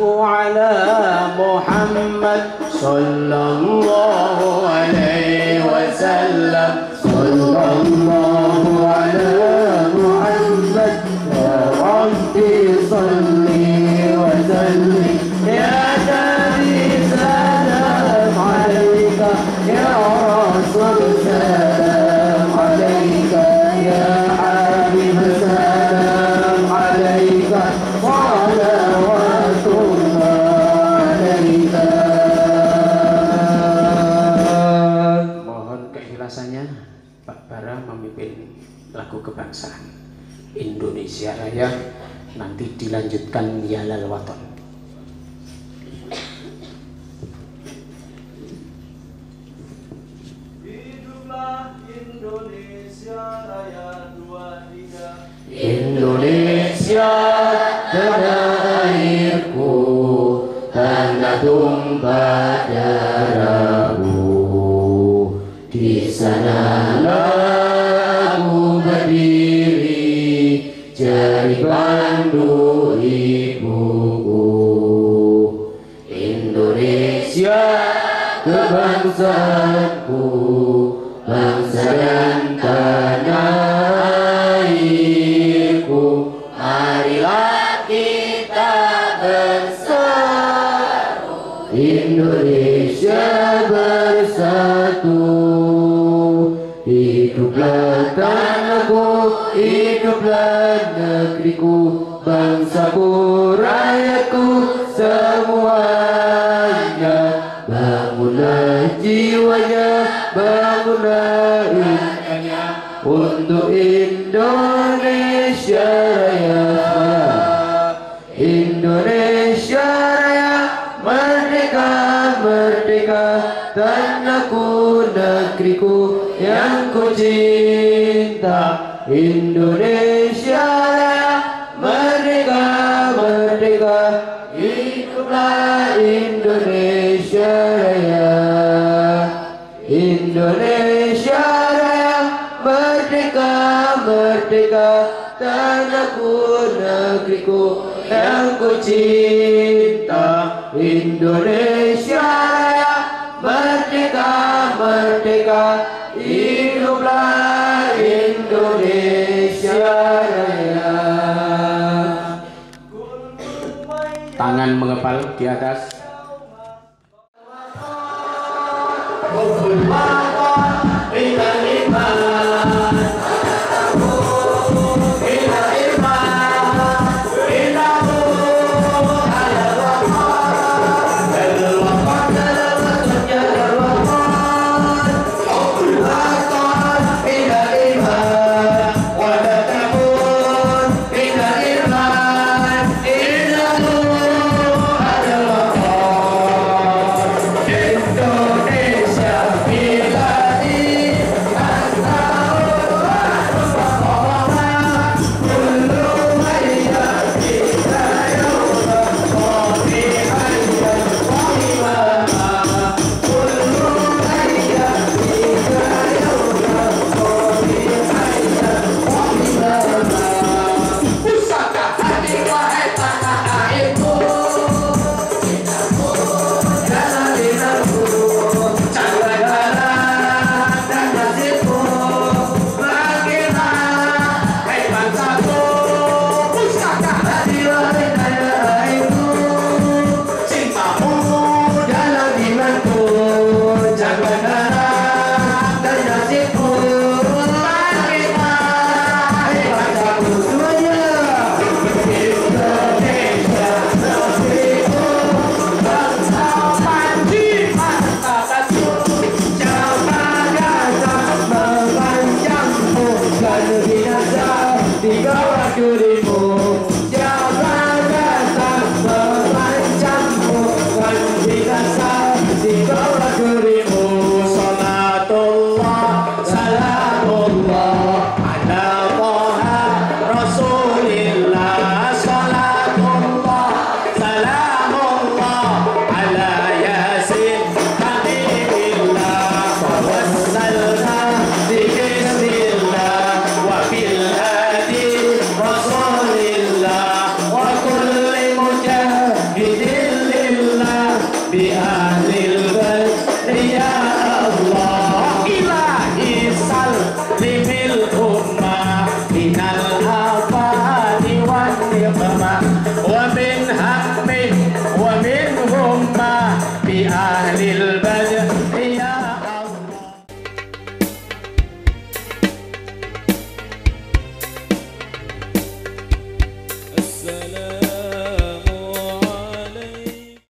وعلى محمد صلى الله عليه وسلم صلى الله على محمد يا ربي صلي وسلم يا نبي سلام عليك يا رسول سلام عليك يا حبيب سلام عليك صلوات الله عليك. Mohon keikhlasannya Pak Bara memimpin lagu kebangsaan Indonesia Raya, nanti dilanjutkan Ya Lal Watan. Hiduplah Indonesia Raya 23. Indonesia tanah airku, tanah tumpah darahku. Di sanalah aku berdiri, jari pandu ibuku. Indonesia kebangsaanku, bangsa dan tanah airku. Marilah kita bersatu, Indonesia bersatu. Hiduplah tanahku, hiduplah negeriku, bangsaku, rakyatku semuanya. Bangunlah jiwanya, bangunlah impiannya untuk Indonesia Raya. Indonesia Raya, merdeka, merdeka, tanahku, negeriku yang ku cinta. Indonesia Raya, merdeka, merdeka, hiduplah Indonesia Raya. Indonesia Raya, merdeka, merdeka, tanahku, negeriku yang ku cinta. Indonesia Raya, merdeka, merdeka, hiduplah Indonesia Raya. Tangan mengepal di atas. السلام